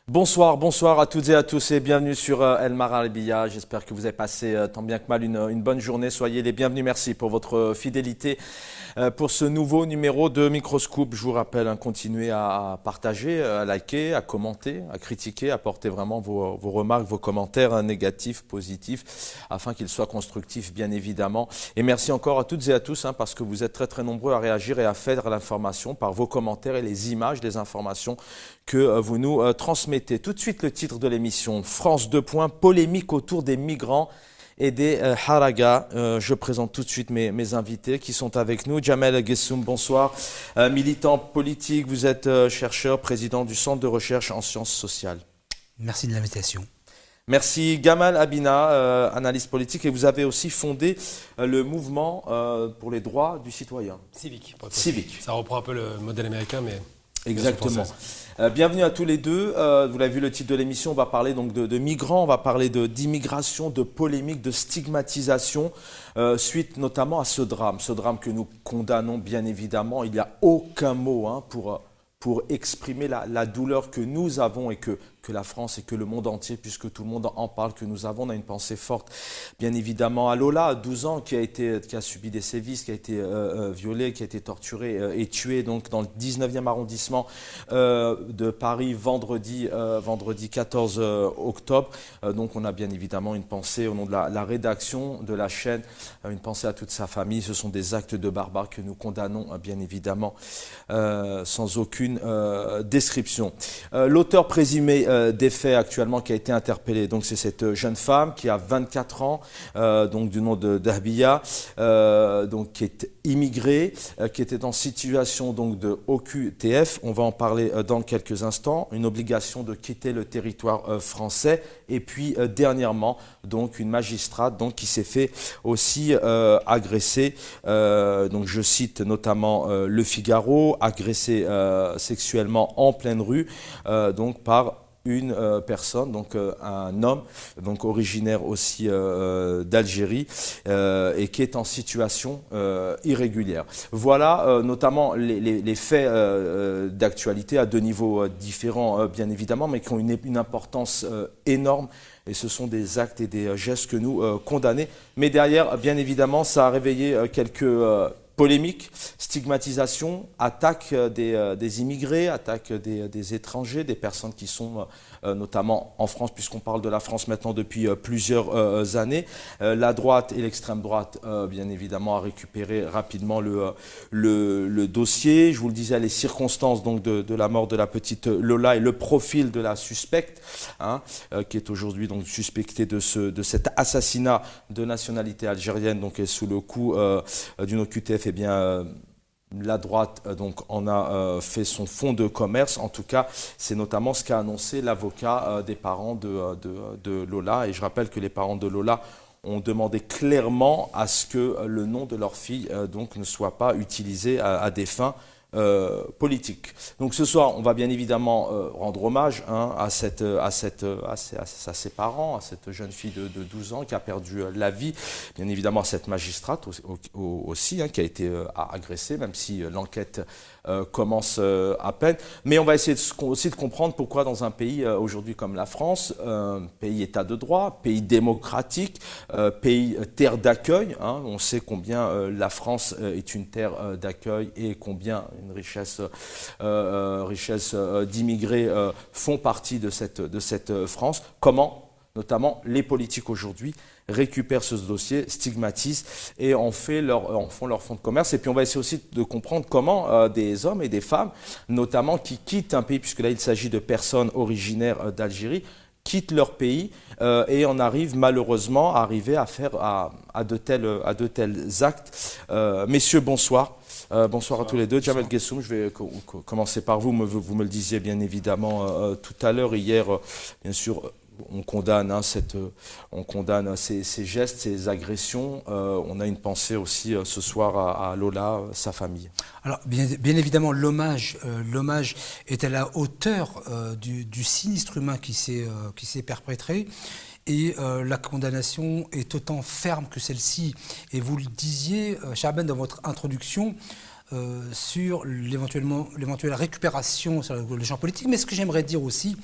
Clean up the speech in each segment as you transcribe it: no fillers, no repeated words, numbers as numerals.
Bonsoir à toutes et à tous et bienvenue sur El Maralibiya. J'espère que vous avez passé tant bien que mal une bonne journée. Soyez les bienvenus. Merci pour votre fidélité pour ce nouveau numéro de Microscoop. Je vous rappelle, continuez à partager, à liker, à commenter, à critiquer, à porter vraiment vos remarques, vos commentaires négatifs, positifs, afin qu'ils soient constructifs bien évidemment. Et merci encore à toutes et à tous parce que vous êtes très nombreux à réagir et à faire l'information par vos commentaires et les images des informations que vous nous transmettez. Tout de suite le titre de l'émission, France 2 points, polémique autour des migrants et des haragas. Je présente tout de suite mes invités qui sont avec nous. Jamel Gessoum, bonsoir. Militant politique, vous êtes chercheur, président du Centre de recherche en sciences sociales. Merci de l'invitation. Merci Gamal Abina, analyste politique, et vous avez aussi fondé le mouvement pour les droits du citoyen. Civique. Civique. Ça reprend un peu le modèle américain, mais... Exactement. Bienvenue à tous les deux. Vous l'avez vu, le titre de l'émission, on va parler donc de migrants, on va parler d'immigration, de polémique, de stigmatisation, suite notamment à ce drame que nous condamnons bien évidemment. Il n'y a aucun mot pour exprimer la douleur que nous avons et que la France et que le monde entier, puisque tout le monde en parle, que nous avons. On a une pensée forte, bien évidemment, à Lola, 12 ans, qui a subi des sévices, qui a été violée, qui a été torturée et tuée donc, dans le 19e arrondissement de Paris vendredi 14 octobre. Donc on a bien évidemment une pensée au nom de la rédaction de la chaîne, une pensée à toute sa famille. Ce sont des actes de barbarie que nous condamnons, bien évidemment, sans aucune description. L'auteur présumé des faits actuellement qui a été interpellé. Donc c'est cette jeune femme qui a 24 ans, donc du nom de Dahbiya, donc qui est immigrée, qui était en situation donc de OQTF. On va en parler dans quelques instants. Une obligation de quitter le territoire français. Et puis dernièrement, donc une magistrate donc qui s'est fait aussi agresser. Donc je cite notamment Le Figaro, agressée sexuellement en pleine rue, donc par une personne, donc un homme, donc originaire aussi d'Algérie et qui est en situation irrégulière. Voilà notamment les faits d'actualité à deux niveaux différents bien évidemment, mais qui ont une importance énorme. Et ce sont des actes et des gestes que nous condamnons. Mais derrière, bien évidemment, ça a réveillé quelques polémique, stigmatisation, attaque des immigrés, attaque des étrangers, des personnes qui sont notamment en France, puisqu'on parle de la France maintenant depuis plusieurs années. La droite et l'extrême droite, bien évidemment, a récupéré rapidement le dossier. Je vous le disais, les circonstances donc, de la mort de la petite Lola et le profil de la suspecte, qui est aujourd'hui donc suspectée de cet assassinat de nationalité algérienne, donc est sous le coup d'une OQTF. Eh bien, la droite donc en a fait son fonds de commerce. En tout cas, c'est notamment ce qu'a annoncé l'avocat des parents de Lola. Et je rappelle que les parents de Lola ont demandé clairement à ce que le nom de leur fille donc ne soit pas utilisé à des fins politique. Donc ce soir, on va bien évidemment rendre hommage à ses parents, à cette jeune fille de 12 ans qui a perdu la vie, bien évidemment à cette magistrate aussi qui a été agressée, même si l'enquête commence à peine. Mais on va essayer aussi de comprendre pourquoi dans un pays aujourd'hui comme la France, pays état de droit, pays démocratique, pays terre d'accueil, on sait combien la France est une terre d'accueil et combien une richesse d'immigrés font partie de cette France. Comment, notamment, les politiques aujourd'hui récupèrent ce dossier, stigmatisent et en font leur fonds de commerce. Et puis on va essayer aussi de comprendre comment des hommes et des femmes, notamment qui quittent un pays, puisque là il s'agit de personnes originaires d'Algérie, quittent leur pays et en arrivent malheureusement à de tels actes. Messieurs, bonsoir. Bonsoir à tous les deux. Jamel Gessoum, je vais commencer par vous. Vous me le disiez bien évidemment tout à l'heure. Hier, bien sûr, on condamne ces gestes, ces agressions. On a une pensée aussi ce soir à Lola, sa famille. Alors, bien évidemment, l'hommage est à la hauteur du sinistre humain qui s'est perpétré. Et la condamnation est autant ferme que celle-ci. Et vous le disiez, Chaban, dans votre introduction, sur l'éventuelle récupération sur le champ politique. Mais ce que j'aimerais dire aussi,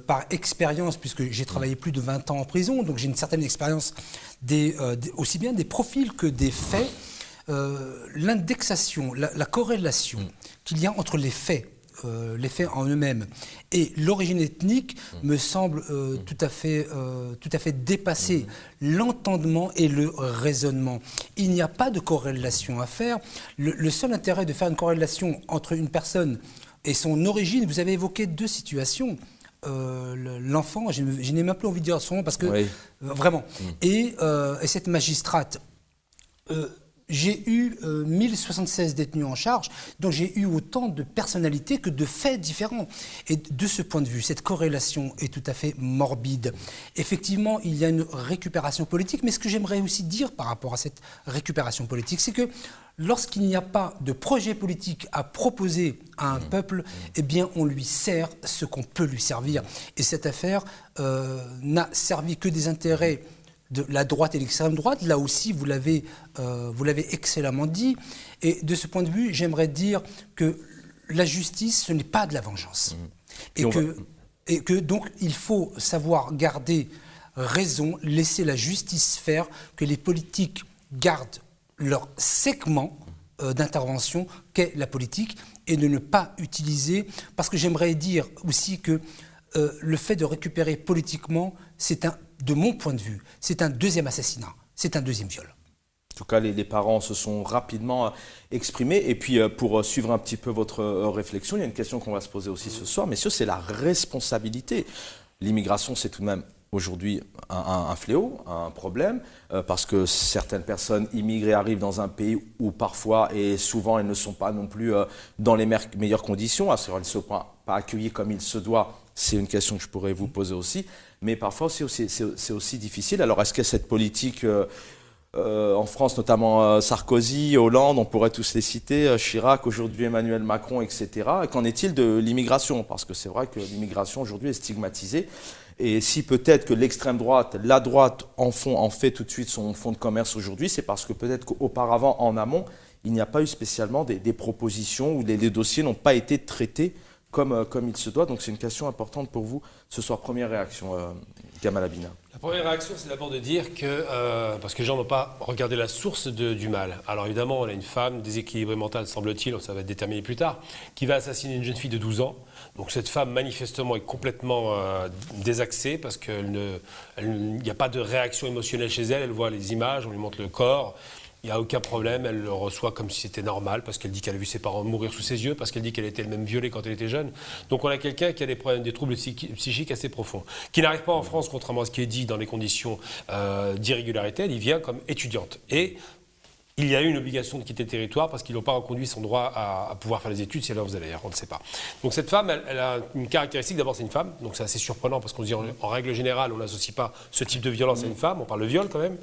par expérience, puisque j'ai travaillé plus de 20 ans en prison, donc j'ai une certaine expérience aussi bien des profils que des faits, l'indexation, la corrélation qu'il y a entre les faits en eux-mêmes et l'origine ethnique me semble tout à fait dépasser l'entendement et le raisonnement. Il n'y a pas de corrélation à faire. Le seul intérêt de faire une corrélation entre une personne et son origine, vous avez évoqué deux situations. L'enfant, je n'ai même plus envie de dire son nom parce que vraiment. Et cette magistrate, j'ai eu 1076 détenus en charge, donc j'ai eu autant de personnalités que de faits différents. Et de ce point de vue, cette corrélation est tout à fait morbide. Effectivement, il y a une récupération politique, mais ce que j'aimerais aussi dire par rapport à cette récupération politique, c'est que lorsqu'il n'y a pas de projet politique à proposer à un peuple, eh bien on lui sert ce qu'on peut lui servir. Et cette affaire n'a servi que des intérêts de la droite et l'extrême droite. Là aussi, vous l'avez excellemment dit. Et de ce point de vue, j'aimerais dire que la justice, ce n'est pas de la vengeance. Et que donc, il faut savoir garder raison, laisser la justice faire, que les politiques gardent leur segment d'intervention qu'est la politique et de ne pas utiliser, parce que j'aimerais dire aussi que le fait de récupérer politiquement, de mon point de vue, c'est un deuxième assassinat, c'est un deuxième viol. En tout cas, les parents se sont rapidement exprimés. Et puis, pour suivre un petit peu votre réflexion, il y a une question qu'on va se poser aussi ce soir. Messieurs, c'est la responsabilité. L'immigration, c'est tout de même aujourd'hui un fléau, un problème, parce que certaines personnes immigrées arrivent dans un pays où parfois et souvent elles ne sont pas non plus dans les meilleures conditions, elles ne sont pas accueillies comme il se doit. C'est une question que je pourrais vous poser aussi, mais parfois c'est aussi difficile. Alors est-ce que cette politique en France, notamment Sarkozy, Hollande, on pourrait tous les citer, Chirac, aujourd'hui Emmanuel Macron, etc. Qu'en est-il de l'immigration? Parce que c'est vrai que l'immigration aujourd'hui est stigmatisée. Et si peut-être que l'extrême droite, la droite en fait tout de suite son fonds de commerce aujourd'hui, c'est parce que peut-être qu'auparavant, en amont, il n'y a pas eu spécialement des propositions où les dossiers n'ont pas été traités comme il se doit. Donc c'est une question importante pour vous ce soir. Première réaction, Gamal Abina. La première réaction, c'est d'abord de dire que, parce que les gens n'ont pas regardé la source du mal. Alors évidemment, on a une femme déséquilibrée mentale, semble-t-il, ça va être déterminé plus tard, qui va assassiner une jeune fille de 12 ans. Donc cette femme, manifestement, est complètement désaxée parce qu'il n'y a pas de réaction émotionnelle chez elle. Elle voit les images, on lui montre le corps. Il n'y a aucun problème, elle le reçoit comme si c'était normal, parce qu'elle dit qu'elle a vu ses parents mourir sous ses yeux, parce qu'elle dit qu'elle était elle-même violée quand elle était jeune. Donc on a quelqu'un qui a des problèmes, des troubles psychiques assez profonds, qui n'arrive pas en France, contrairement à ce qui est dit dans les conditions d'irrégularité, elle y vient comme étudiante. Et il y a eu une obligation de quitter le territoire parce qu'ils n'ont pas reconduit son droit à pouvoir faire les études, si elle en faisait d'ailleurs, on ne sait pas. Donc cette femme, elle a une caractéristique, d'abord c'est une femme, donc c'est assez surprenant parce qu'on se dit en règle générale, on n'associe pas ce type de violence à une femme, on parle de viol quand même.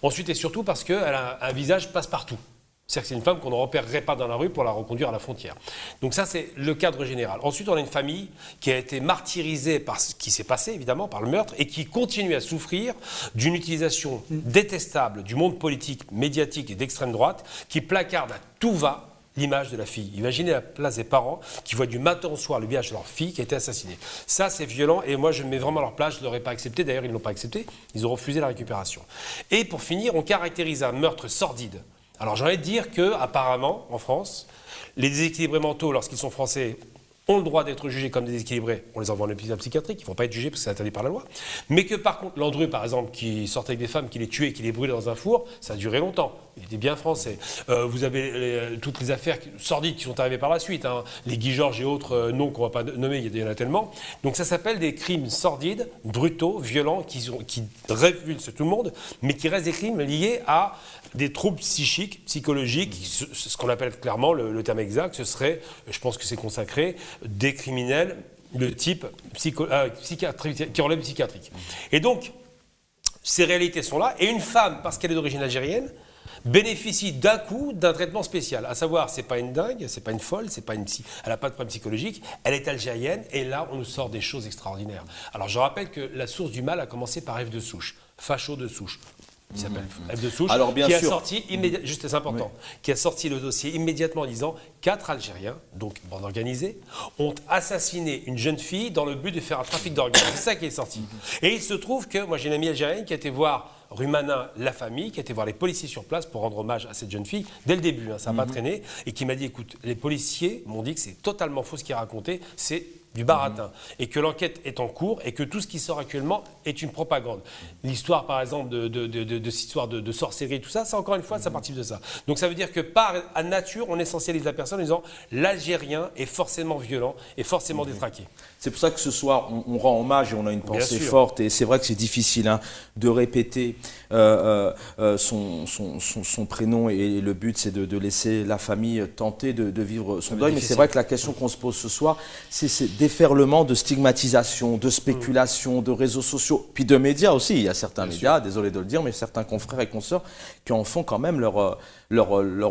Ensuite et surtout parce qu'elle a un visage passe-partout. C'est-à-dire que c'est une femme qu'on ne repérerait pas dans la rue pour la reconduire à la frontière. Donc ça, c'est le cadre général. Ensuite, on a une famille qui a été martyrisée par ce qui s'est passé, évidemment, par le meurtre, et qui continue à souffrir d'une utilisation détestable du monde politique, médiatique et d'extrême droite, qui placarde à tout va l'image de la fille. Imaginez la place des parents qui voient du matin au soir le visage de leur fille qui a été assassinée. Ça, c'est violent, et moi, je me mets vraiment à leur place, je ne l'aurais pas accepté. D'ailleurs, ils ne l'ont pas accepté, ils ont refusé la récupération. Et pour finir, on caractérise un meurtre sordide. Alors j'ai envie de dire qu'apparemment, en France, les déséquilibrés mentaux, lorsqu'ils sont français, ont le droit d'être jugés comme déséquilibrés. On les envoie en hôpital psychiatrique, ils ne vont pas être jugés parce que c'est interdit par la loi. Mais que par contre, Landru, par exemple, qui sortait avec des femmes, qui les tuait, qui les brûlait dans un four, ça a duré longtemps. Il était bien français. Vous avez toutes les affaires sordides qui sont arrivées par la suite. Hein. Les Guy Georges et autres noms qu'on ne va pas nommer, il y en a tellement. Donc ça s'appelle des crimes sordides, brutaux, violents, qui révulsent tout le monde, mais qui restent des crimes liés à des troubles psychiques, psychologiques, ce qu'on appelle clairement, le terme exact, ce serait, je pense que c'est consacré, des criminels de type psychiatrique, qui relèvent psychiatrique. Et donc, ces réalités sont là, et une femme, parce qu'elle est d'origine algérienne, bénéficie d'un coup d'un traitement spécial. À savoir, c'est pas une dingue, c'est pas une folle, elle n'a pas de problème psychologique, elle est algérienne, et là, on nous sort des choses extraordinaires. Alors, je rappelle que la source du mal a commencé par Ève de Souche, facho de souche. qui s'appelle F de Souche, Alors, bien qui a sûr. sorti juste c'est important, qui a sorti le dossier immédiatement en disant 4 Algériens, donc bande organisée, ont assassiné une jeune fille dans le but de faire un trafic d'organes. C'est ça qui est sorti. Et il se trouve que moi j'ai une amie algérienne qui a été voir rue Manin, la famille, qui a été voir les policiers sur place pour rendre hommage à cette jeune fille dès le début, ça n'a pas traîné, et qui m'a dit écoute, les policiers m'ont dit que c'est totalement faux ce qu'il a raconté, c'est du baratin, et que l'enquête est en cours et que tout ce qui sort actuellement est une propagande. L'histoire, par exemple, de cette histoire de sorcellerie, tout ça, c'est encore une fois, ça participe de ça. Donc ça veut dire que par nature, on essentialise la personne en disant l'Algérien est forcément violent et forcément détraqué. C'est pour ça que ce soir, on rend hommage et on a une pensée sûr. forte. Et c'est vrai que c'est difficile de répéter son prénom. Et le but, c'est de laisser la famille tenter de vivre son deuil. Mais c'est vrai que la question qu'on se pose ce soir, c'est ces déferlements de stigmatisation, de spéculation, de réseaux sociaux, puis de médias aussi. Il y a certains médias, désolé de le dire, mais certains confrères et consoeurs qui en font quand même leur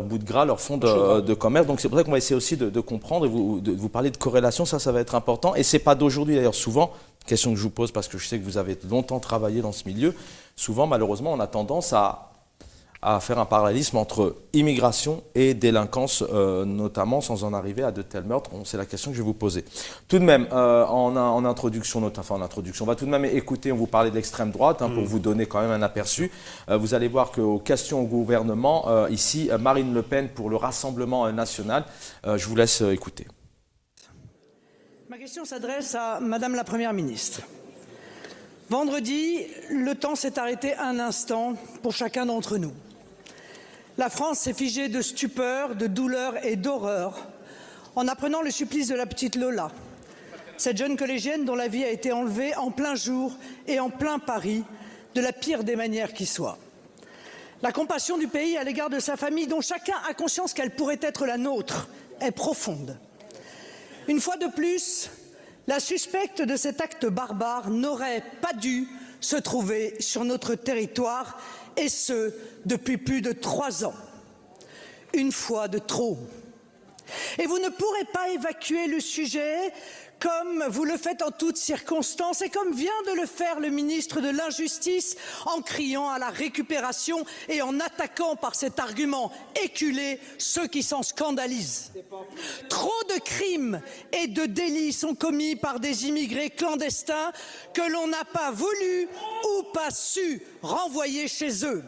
bout de gras, leur fond de commerce. Donc c'est pour ça qu'on va essayer aussi de comprendre et de vous parler de corrélation. Ça va être important. Et c'est pas d'aujourd'hui d'ailleurs. Souvent, question que je vous pose parce que je sais que vous avez longtemps travaillé dans ce milieu, souvent malheureusement on a tendance à faire un parallélisme entre immigration et délinquance, notamment sans en arriver à de tels meurtres. C'est la question que je vais vous poser. Tout de même, en introduction, on va tout de même écouter, on vous parlait de l'extrême droite, pour vous donner quand même un aperçu. Vous allez voir qu'aux questions au gouvernement, ici, Marine Le Pen pour le Rassemblement national. Je vous laisse écouter. Ma question s'adresse à Madame la Première ministre. Vendredi, le temps s'est arrêté un instant pour chacun d'entre nous. La France s'est figée de stupeur, de douleur et d'horreur en apprenant le supplice de la petite Lola, cette jeune collégienne dont la vie a été enlevée en plein jour et en plein Paris de la pire des manières qui soit. La compassion du pays à l'égard de sa famille, dont chacun a conscience qu'elle pourrait être la nôtre, est profonde. Une fois de plus, la suspecte de cet acte barbare n'aurait pas dû se trouver sur notre territoire, et ce, depuis plus de 3 ans. Une fois de trop. Et vous ne pourrez pas évacuer le sujet comme vous le faites en toutes circonstances et comme vient de le faire le ministre de l'Injustice en criant à la récupération et en attaquant par cet argument éculé ceux qui s'en scandalisent. Trop de crimes et de délits sont commis par des immigrés clandestins que l'on n'a pas voulu ou pas su renvoyer chez eux.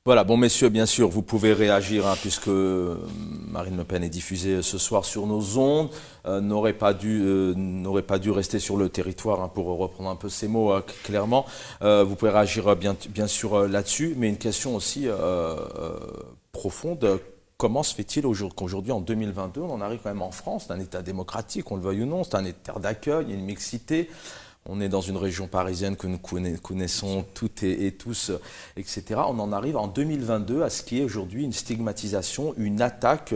Voilà, bon messieurs, bien sûr, vous pouvez réagir puisque Marine Le Pen est diffusée ce soir sur nos ondes, n'aurait pas dû rester sur le territoire, pour reprendre un peu ces mots clairement. Vous pouvez réagir bien sûr là-dessus, mais une question aussi profonde. Comment se fait-il qu'aujourd'hui, en 2022, on en arrive quand même en France, c'est un État démocratique, on le veuille ou non, c'est un État d'accueil, il y a une mixité. On est dans une région parisienne que nous connaissons toutes et tous, etc. On en arrive en 2022 à ce qui est aujourd'hui une stigmatisation, une attaque,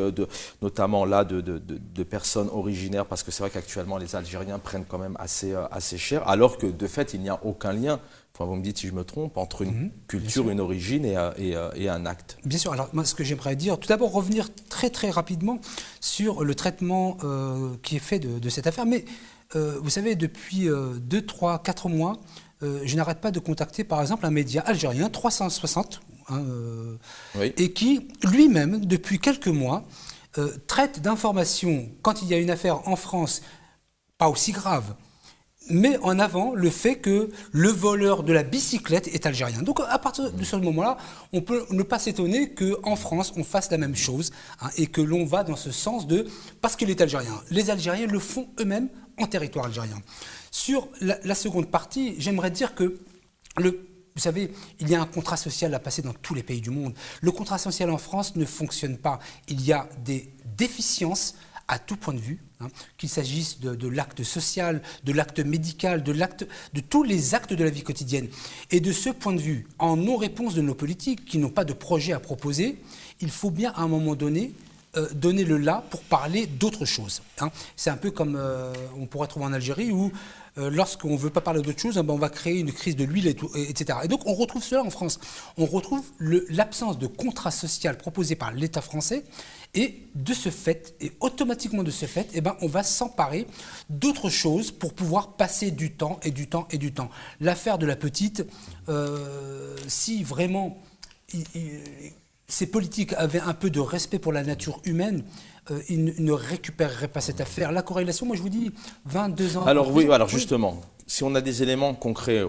notamment là de personnes originaires, parce que c'est vrai qu'actuellement les Algériens prennent quand même assez cher, alors que de fait il n'y a aucun lien, enfin, vous me dites si je me trompe, entre une culture, une origine et un acte. Bien sûr, alors moi ce que j'aimerais dire, tout d'abord revenir très très rapidement sur le traitement qui est fait de cette affaire, mais vous savez, depuis 2, 3, 4 mois, je n'arrête pas de contacter par exemple un média algérien, 360, oui, et qui lui-même, depuis quelques mois, traite d'informations, quand il y a une affaire en France, pas aussi grave, met en avant le fait que le voleur de la bicyclette est algérien. Donc à partir de ce moment-là, on peut ne pas s'étonner qu'en France, on fasse la même chose, et que l'on va dans ce sens de « parce qu'il est algérien ». Les Algériens le font eux-mêmes en territoire algérien. Sur la seconde partie, j'aimerais dire que, vous savez, il y a un contrat social à passer dans tous les pays du monde. Le contrat social en France ne fonctionne pas. Il y a des déficiences à tout point de vue, qu'il s'agisse de l'acte social, de l'acte médical, de tous les actes de la vie quotidienne. Et de ce point de vue, en non-réponse de nos politiques qui n'ont pas de projet à proposer, il faut bien à un moment donné donner le là pour parler d'autre chose. Hein. C'est un peu comme on pourrait trouver en Algérie où lorsqu'on ne veut pas parler d'autre chose, on va créer une crise de l'huile, etc. Et donc on retrouve cela en France. On retrouve l'absence de contrat social proposé par l'État français et de ce fait, et automatiquement de ce fait, on va s'emparer d'autres choses pour pouvoir passer du temps et du temps et du temps. L'affaire de la petite, si vraiment ces politiques avaient un peu de respect pour la nature humaine, ils ne récupéreraient pas cette affaire. La corrélation, moi je vous dis, 22 ans... Alors oui, alors justement, si on a des éléments concrets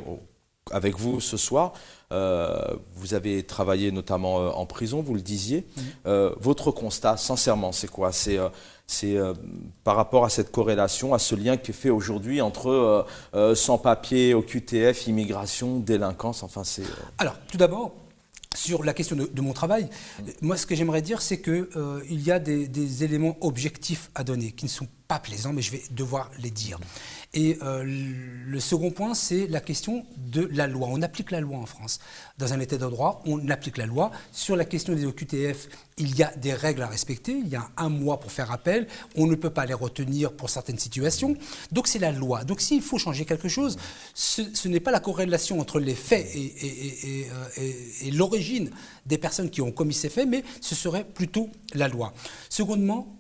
avec vous ce soir, vous avez travaillé notamment en prison, vous le disiez. Votre constat, sincèrement, c'est quoi? C'est par rapport à cette corrélation, à ce lien qui est fait aujourd'hui entre sans-papiers, OQTF, immigration, délinquance, enfin c'est... Alors, tout d'abord, sur la question de mon travail, moi ce que j'aimerais dire c'est qu'il y a des éléments objectifs à donner qui ne sont pas plaisants, mais je vais devoir les dire. Et le second point, c'est la question de la loi. On applique la loi en France. Dans un état de droit, on applique la loi. Sur la question des OQTF, il y a des règles à respecter. Il y a 1 mois pour faire appel. On ne peut pas les retenir pour certaines situations. Donc c'est la loi. Donc s'il faut changer quelque chose, ce n'est pas la corrélation entre les faits et l'origine des personnes qui ont commis ces faits, mais ce serait plutôt la loi. Secondement,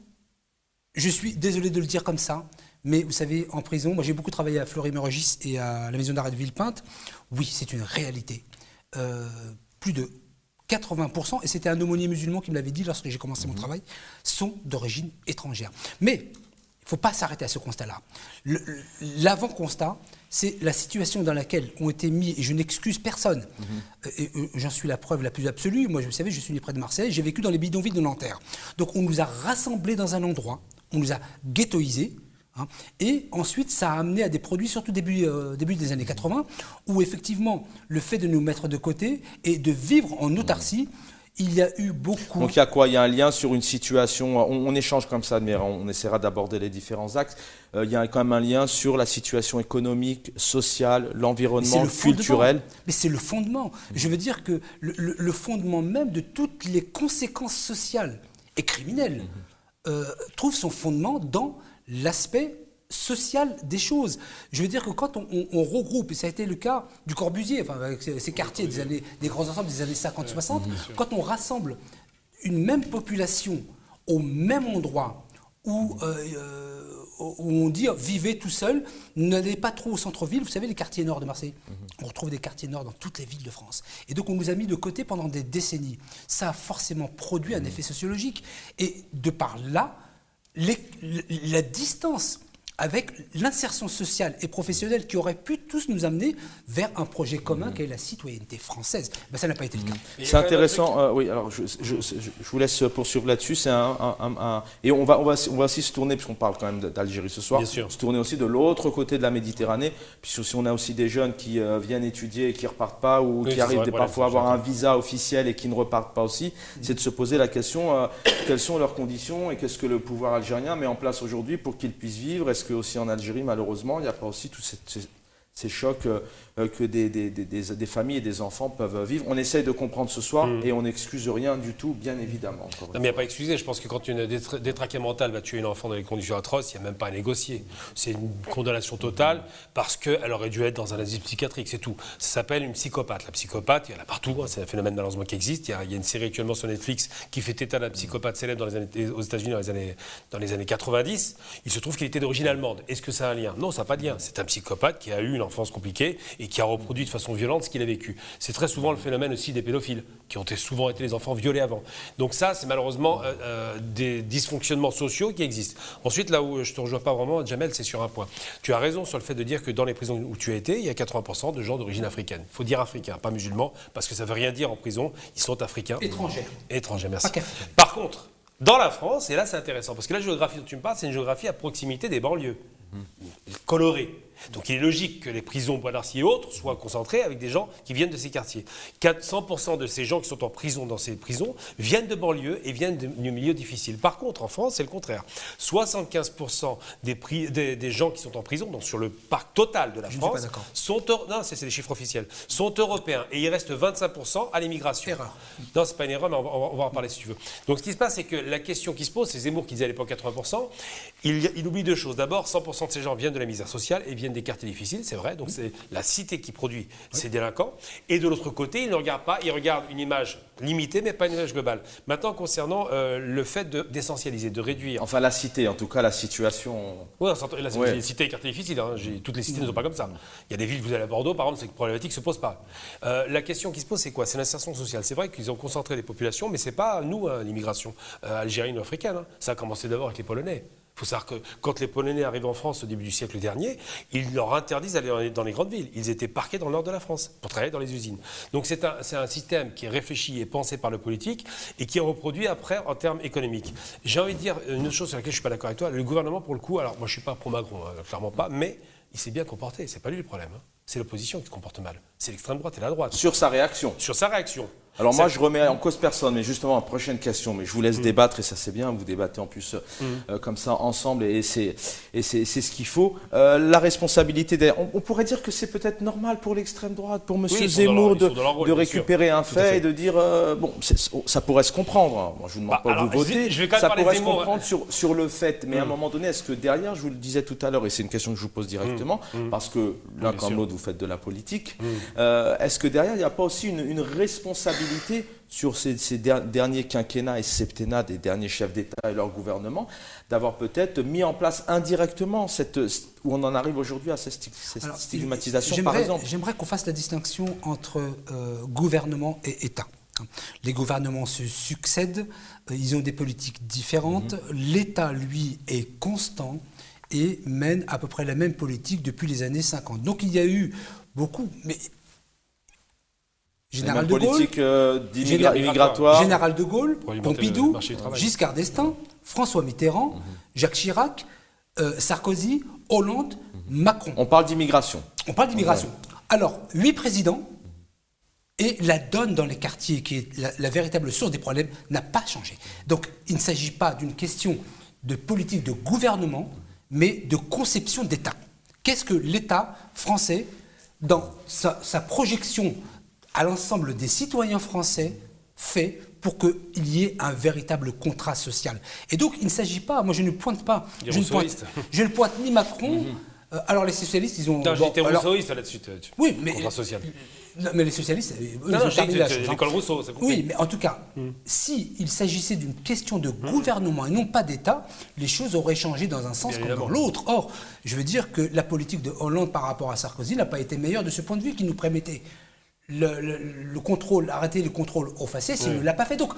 je suis désolé de le dire comme ça, mais vous savez, en prison, moi j'ai beaucoup travaillé à Fleury-Mérogis et à la maison d'arrêt de Villepinte. Oui, c'est une réalité. Plus de 80%, et c'était un aumônier musulman qui me l'avait dit lorsque j'ai commencé mon travail, sont d'origine étrangère. Mais il ne faut pas s'arrêter à ce constat-là. L'avant-constat, c'est la situation dans laquelle ont été mis, et je n'excuse personne, et j'en suis la preuve la plus absolue. Moi, vous savez, je suis né près de Marseille, j'ai vécu dans les bidonvilles de Nanterre. Donc on nous a rassemblés dans un endroit, on nous a ghettoisés, et ensuite, ça a amené à des produits, surtout début des années 80, où effectivement, le fait de nous mettre de côté et de vivre en autarcie, il y a eu beaucoup... Donc il y a quoi? Il y a un lien sur une situation, on échange comme ça, mais on essaiera d'aborder les différents axes. Il y a quand même un lien sur la situation économique, sociale, l'environnement, culturel. Mais c'est le fondement. Je veux dire que le fondement même de toutes les conséquences sociales et criminelles trouve son fondement dans l'aspect social des choses. Je veux dire que quand on regroupe, et ça a été le cas du Corbusier, enfin, avec ces quartiers des grands ensembles des années 50-60, quand on rassemble une même population au même endroit où on dit vivez tout seul, n'allez pas trop au centre-ville. Vous savez, les quartiers nord de Marseille, on retrouve des quartiers nord dans toutes les villes de France. Et donc on nous a mis de côté pendant des décennies. Ça a forcément produit un effet sociologique. Et de par là, la distance avec l'insertion sociale et professionnelle qui aurait pu tous nous amener vers un projet commun qu'est la citoyenneté française. Ça n'a pas été le cas. C'est intéressant. Oui, alors je vous laisse poursuivre là-dessus. Et on va aussi se tourner, puisqu'on parle quand même d'Algérie ce soir, se tourner aussi de l'autre côté de la Méditerranée, puisque si on a aussi des jeunes qui viennent étudier et qui ne repartent pas, ou qui arrivent parfois à avoir un visa officiel et qui ne repartent pas aussi, c'est de se poser la question, quelles sont leurs conditions et qu'est-ce que le pouvoir algérien met en place aujourd'hui pour qu'ils puissent vivre? Est-ce que aussi en Algérie, malheureusement, il n'y a pas aussi tous ces chocs que des familles et des enfants peuvent vivre. On essaye de comprendre ce soir et on n'excuse rien du tout, bien évidemment. Non, mais il n'y a pas à excuser. Je pense que quand une détraquée mentale va tuer une enfant dans des conditions atroces, il n'y a même pas à négocier. C'est une condamnation totale parce qu'elle aurait dû être dans un asile psychiatrique, c'est tout. Ça s'appelle une psychopathe. La psychopathe, il y en a partout. C'est un phénomène malheureusement qui existe. Il y a une série actuellement sur Netflix qui fait état d'un psychopathe célèbre aux États-Unis dans les années 90. Il se trouve qu'il était d'origine allemande. Est-ce que ça a un lien? Non, ça n'a pas de lien. C'est un psychopathe qui a eu une enfance compliquée et qui a reproduit de façon violente ce qu'il a vécu. C'est très souvent le phénomène aussi des pédophiles, qui ont souvent été les enfants violés avant. Donc ça, c'est malheureusement des dysfonctionnements sociaux qui existent. Ensuite, là où je ne te rejoins pas vraiment, Jamel, c'est sur un point. Tu as raison sur le fait de dire que dans les prisons où tu as été, il y a 80% de gens d'origine africaine. Il faut dire africains, pas musulmans, parce que ça ne veut rien dire en prison, ils sont africains. Étrangers, merci. Par contre, dans la France, et là c'est intéressant, parce que la géographie dont tu me parles, c'est une géographie à proximité des banlieues, colorée. Donc il est logique que les prisons Bois d'Arcy et autres soient concentrées avec des gens qui viennent de ces quartiers. 100% de ces gens qui sont en prison dans ces prisons viennent de banlieues et viennent de milieux difficiles. Par contre, en France, c'est le contraire. 75% des gens qui sont en prison, donc sur le parc total de la France, non, c'est des chiffres officiels, sont européens. Et il reste 25% à l'immigration. Erreur. Non, c'est pas une erreur, mais on va en parler si tu veux. Donc ce qui se passe, c'est que la question qui se pose, c'est Zemmour qui disait à l'époque 80%, il oublie deux choses. D'abord, 100% de ces gens viennent de la misère sociale et viennent des quartiers difficiles, c'est vrai. Donc c'est la cité qui produit ces délinquants. Et de l'autre côté, il ne regarde pas, il regarde une image limitée, mais pas une image globale. Maintenant, concernant le fait d'essentialiser, de réduire. Enfin, la cité, en tout cas, la situation. Oui, la cité est quartier difficile. Hein. Toutes les cités ne sont pas comme ça. Il y a des villes, vous allez à Bordeaux, par exemple, cette problématique ne se pose pas. La question qui se pose, c'est quoi? C'est l'insertion sociale. C'est vrai qu'ils ont concentré les populations, mais ce n'est pas nous, l'immigration algérienne ou africaine. Hein. Ça a commencé d'abord avec les Polonais. Il faut savoir que quand les Polonais arrivent en France au début du siècle dernier, ils leur interdisent d'aller dans les grandes villes. Ils étaient parqués dans le nord de la France pour travailler dans les usines. Donc c'est un système qui est réfléchi et pensé par le politique et qui est reproduit après en termes économiques. J'ai envie de dire une autre chose sur laquelle je ne suis pas d'accord avec toi. Le gouvernement, pour le coup, alors moi je ne suis pas pro-Macron, clairement pas, mais il s'est bien comporté. Ce n'est pas lui le problème. Hein. C'est l'opposition qui se comporte mal. C'est l'extrême droite et la droite. Sur sa réaction. Sur sa réaction. Alors moi, je remets en cause personne, mais justement, prochaine question, mais je vous laisse débattre, et ça c'est bien, vous débattez en plus comme ça ensemble, et c'est ce qu'il faut. La responsabilité, on pourrait dire que c'est peut-être normal pour l'extrême droite, pour M. Zemmour, de récupérer un fait et de dire, bon, ça pourrait se comprendre, hein. Moi je vous demande pas de vous voter, ça pourrait se comprendre sur le fait, mais à un moment donné, est-ce que derrière, je vous le disais tout à l'heure, et c'est une question que je vous pose directement, parce que l'un comme l'autre, vous faites de la politique, est-ce que derrière, il n'y a pas aussi une responsabilité sur ces derniers quinquennats et septennats des derniers chefs d'État et leur gouvernement, d'avoir peut-être mis en place indirectement où on en arrive aujourd'hui à cette stigmatisation, par exemple. J'aimerais qu'on fasse la distinction entre gouvernement et État. Les gouvernements se succèdent, ils ont des politiques différentes. L'État, lui, est constant et mène à peu près la même politique depuis les années 50. Donc il y a eu beaucoup... Mais Général de Gaulle, migratoire. Général de Gaulle, Pompidou, Giscard d'Estaing, François Mitterrand, Jacques Chirac, Sarkozy, Hollande, Macron. On parle d'immigration. On parle d'immigration. Alors, 8 présidents, et la donne dans les quartiers, qui est la véritable source des problèmes, n'a pas changé. Donc, il ne s'agit pas d'une question de politique de gouvernement, mais de conception d'État. Qu'est-ce que l'État français, dans sa projection à l'ensemble des citoyens français, fait pour qu'il y ait un véritable contrat social. Et donc, il ne s'agit pas, moi je ne pointe pas, je ne pointe ni Macron, alors les socialistes, ils ont... Non, j'étais rousseauiste là-dessus, oui, mais, contrat social. Mais les socialistes, eux, non, j'ai l'école Rousseau, c'est compris. Oui, mais en tout cas, s'il s'agissait d'une question de gouvernement et non pas d'État, les choses auraient changé dans un sens comme dans l'autre. Or, je veux dire que la politique de Hollande par rapport à Sarkozy n'a pas été meilleure de ce point de vue, qui nous permettait le contrôle, arrêter le contrôle au faciès, il ne l'a pas fait. Donc,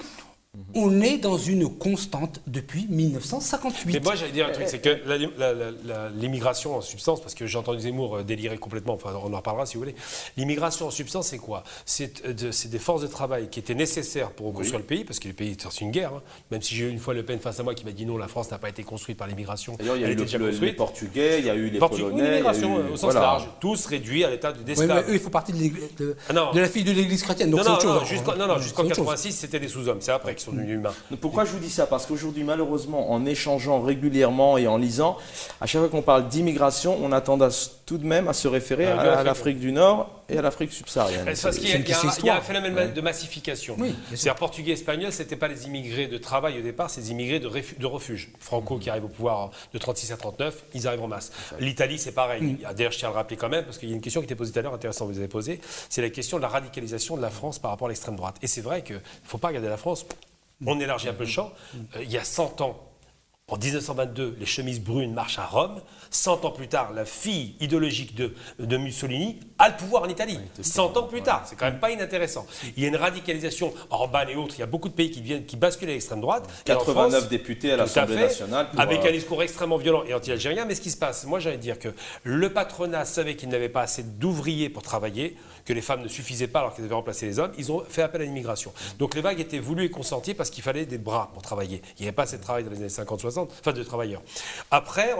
on est dans une constante depuis 1958. Mais moi, j'allais dire un truc, c'est que l'immigration en substance, parce que j'ai entendu Zemmour délirer complètement, enfin, on en reparlera si vous voulez. L'immigration en substance, c'est quoi? C'est des forces de travail qui étaient nécessaires pour reconstruire le pays, parce que le pays est une guerre. Hein. Même si j'ai eu une fois Le Pen face à moi qui m'a dit non, la France n'a pas été construite par l'immigration. D'ailleurs, il y a eu les Portugais, il y a eu les Polonais. L'immigration au sens large, tous réduits à l'état d'esclaves. Oui, eux, ils font partie de la fille de l'Église chrétienne. Donc jusqu'en 86, c'était des sous-hommes. C'est après qu'ils sont devenus humains. Pourquoi je vous dis ça? Parce qu'aujourd'hui, malheureusement, en échangeant régulièrement et en lisant, à chaque fois qu'on parle d'immigration, on a tendance tout de même à se référer à l'Afrique du Nord et à l'Afrique subsaharienne. C'est parce qu'il y a un phénomène de massification. Oui, c'est-à-dire portugais, espagnol, ce n'étaient pas les immigrés de travail au départ, c'est des immigrés de refuge. Franco qui arrive au pouvoir de 36 à 39, ils arrivent en masse. L'Italie, c'est pareil. D'ailleurs, je tiens à le rappeler quand même, parce qu'il y a une question qui était posée tout à l'heure, intéressante, vous avez posée, c'est la question de la radicalisation de la France par rapport à l'extrême droite. Et c'est vrai qu'il ne faut pas regarder la France. On élargit un peu le champ. Il y a 100 ans, en 1922, les chemises brunes marchent à Rome. 100 ans plus tard, la fille idéologique de Mussolini a le pouvoir en Italie. 100 ans plus tard, c'est quand même pas inintéressant. Il y a une radicalisation, Orban et autres, il y a beaucoup de pays qui basculent à l'extrême droite. 89 France, députés à l'Assemblée nationale. Avec un discours extrêmement violent et anti-algérien. Mais ce qui se passe, moi j'ai envie de dire que le patronat savait qu'il n'avait pas assez d'ouvriers pour travailler, que les femmes ne suffisaient pas alors qu'elles devaient remplacer les hommes. Ils ont fait appel à l'immigration. Donc les vagues étaient voulues et consenties parce qu'il fallait des bras pour travailler. Il n'y avait pas assez de travail dans les années 50-60. 60, enfin de travailleurs. Après,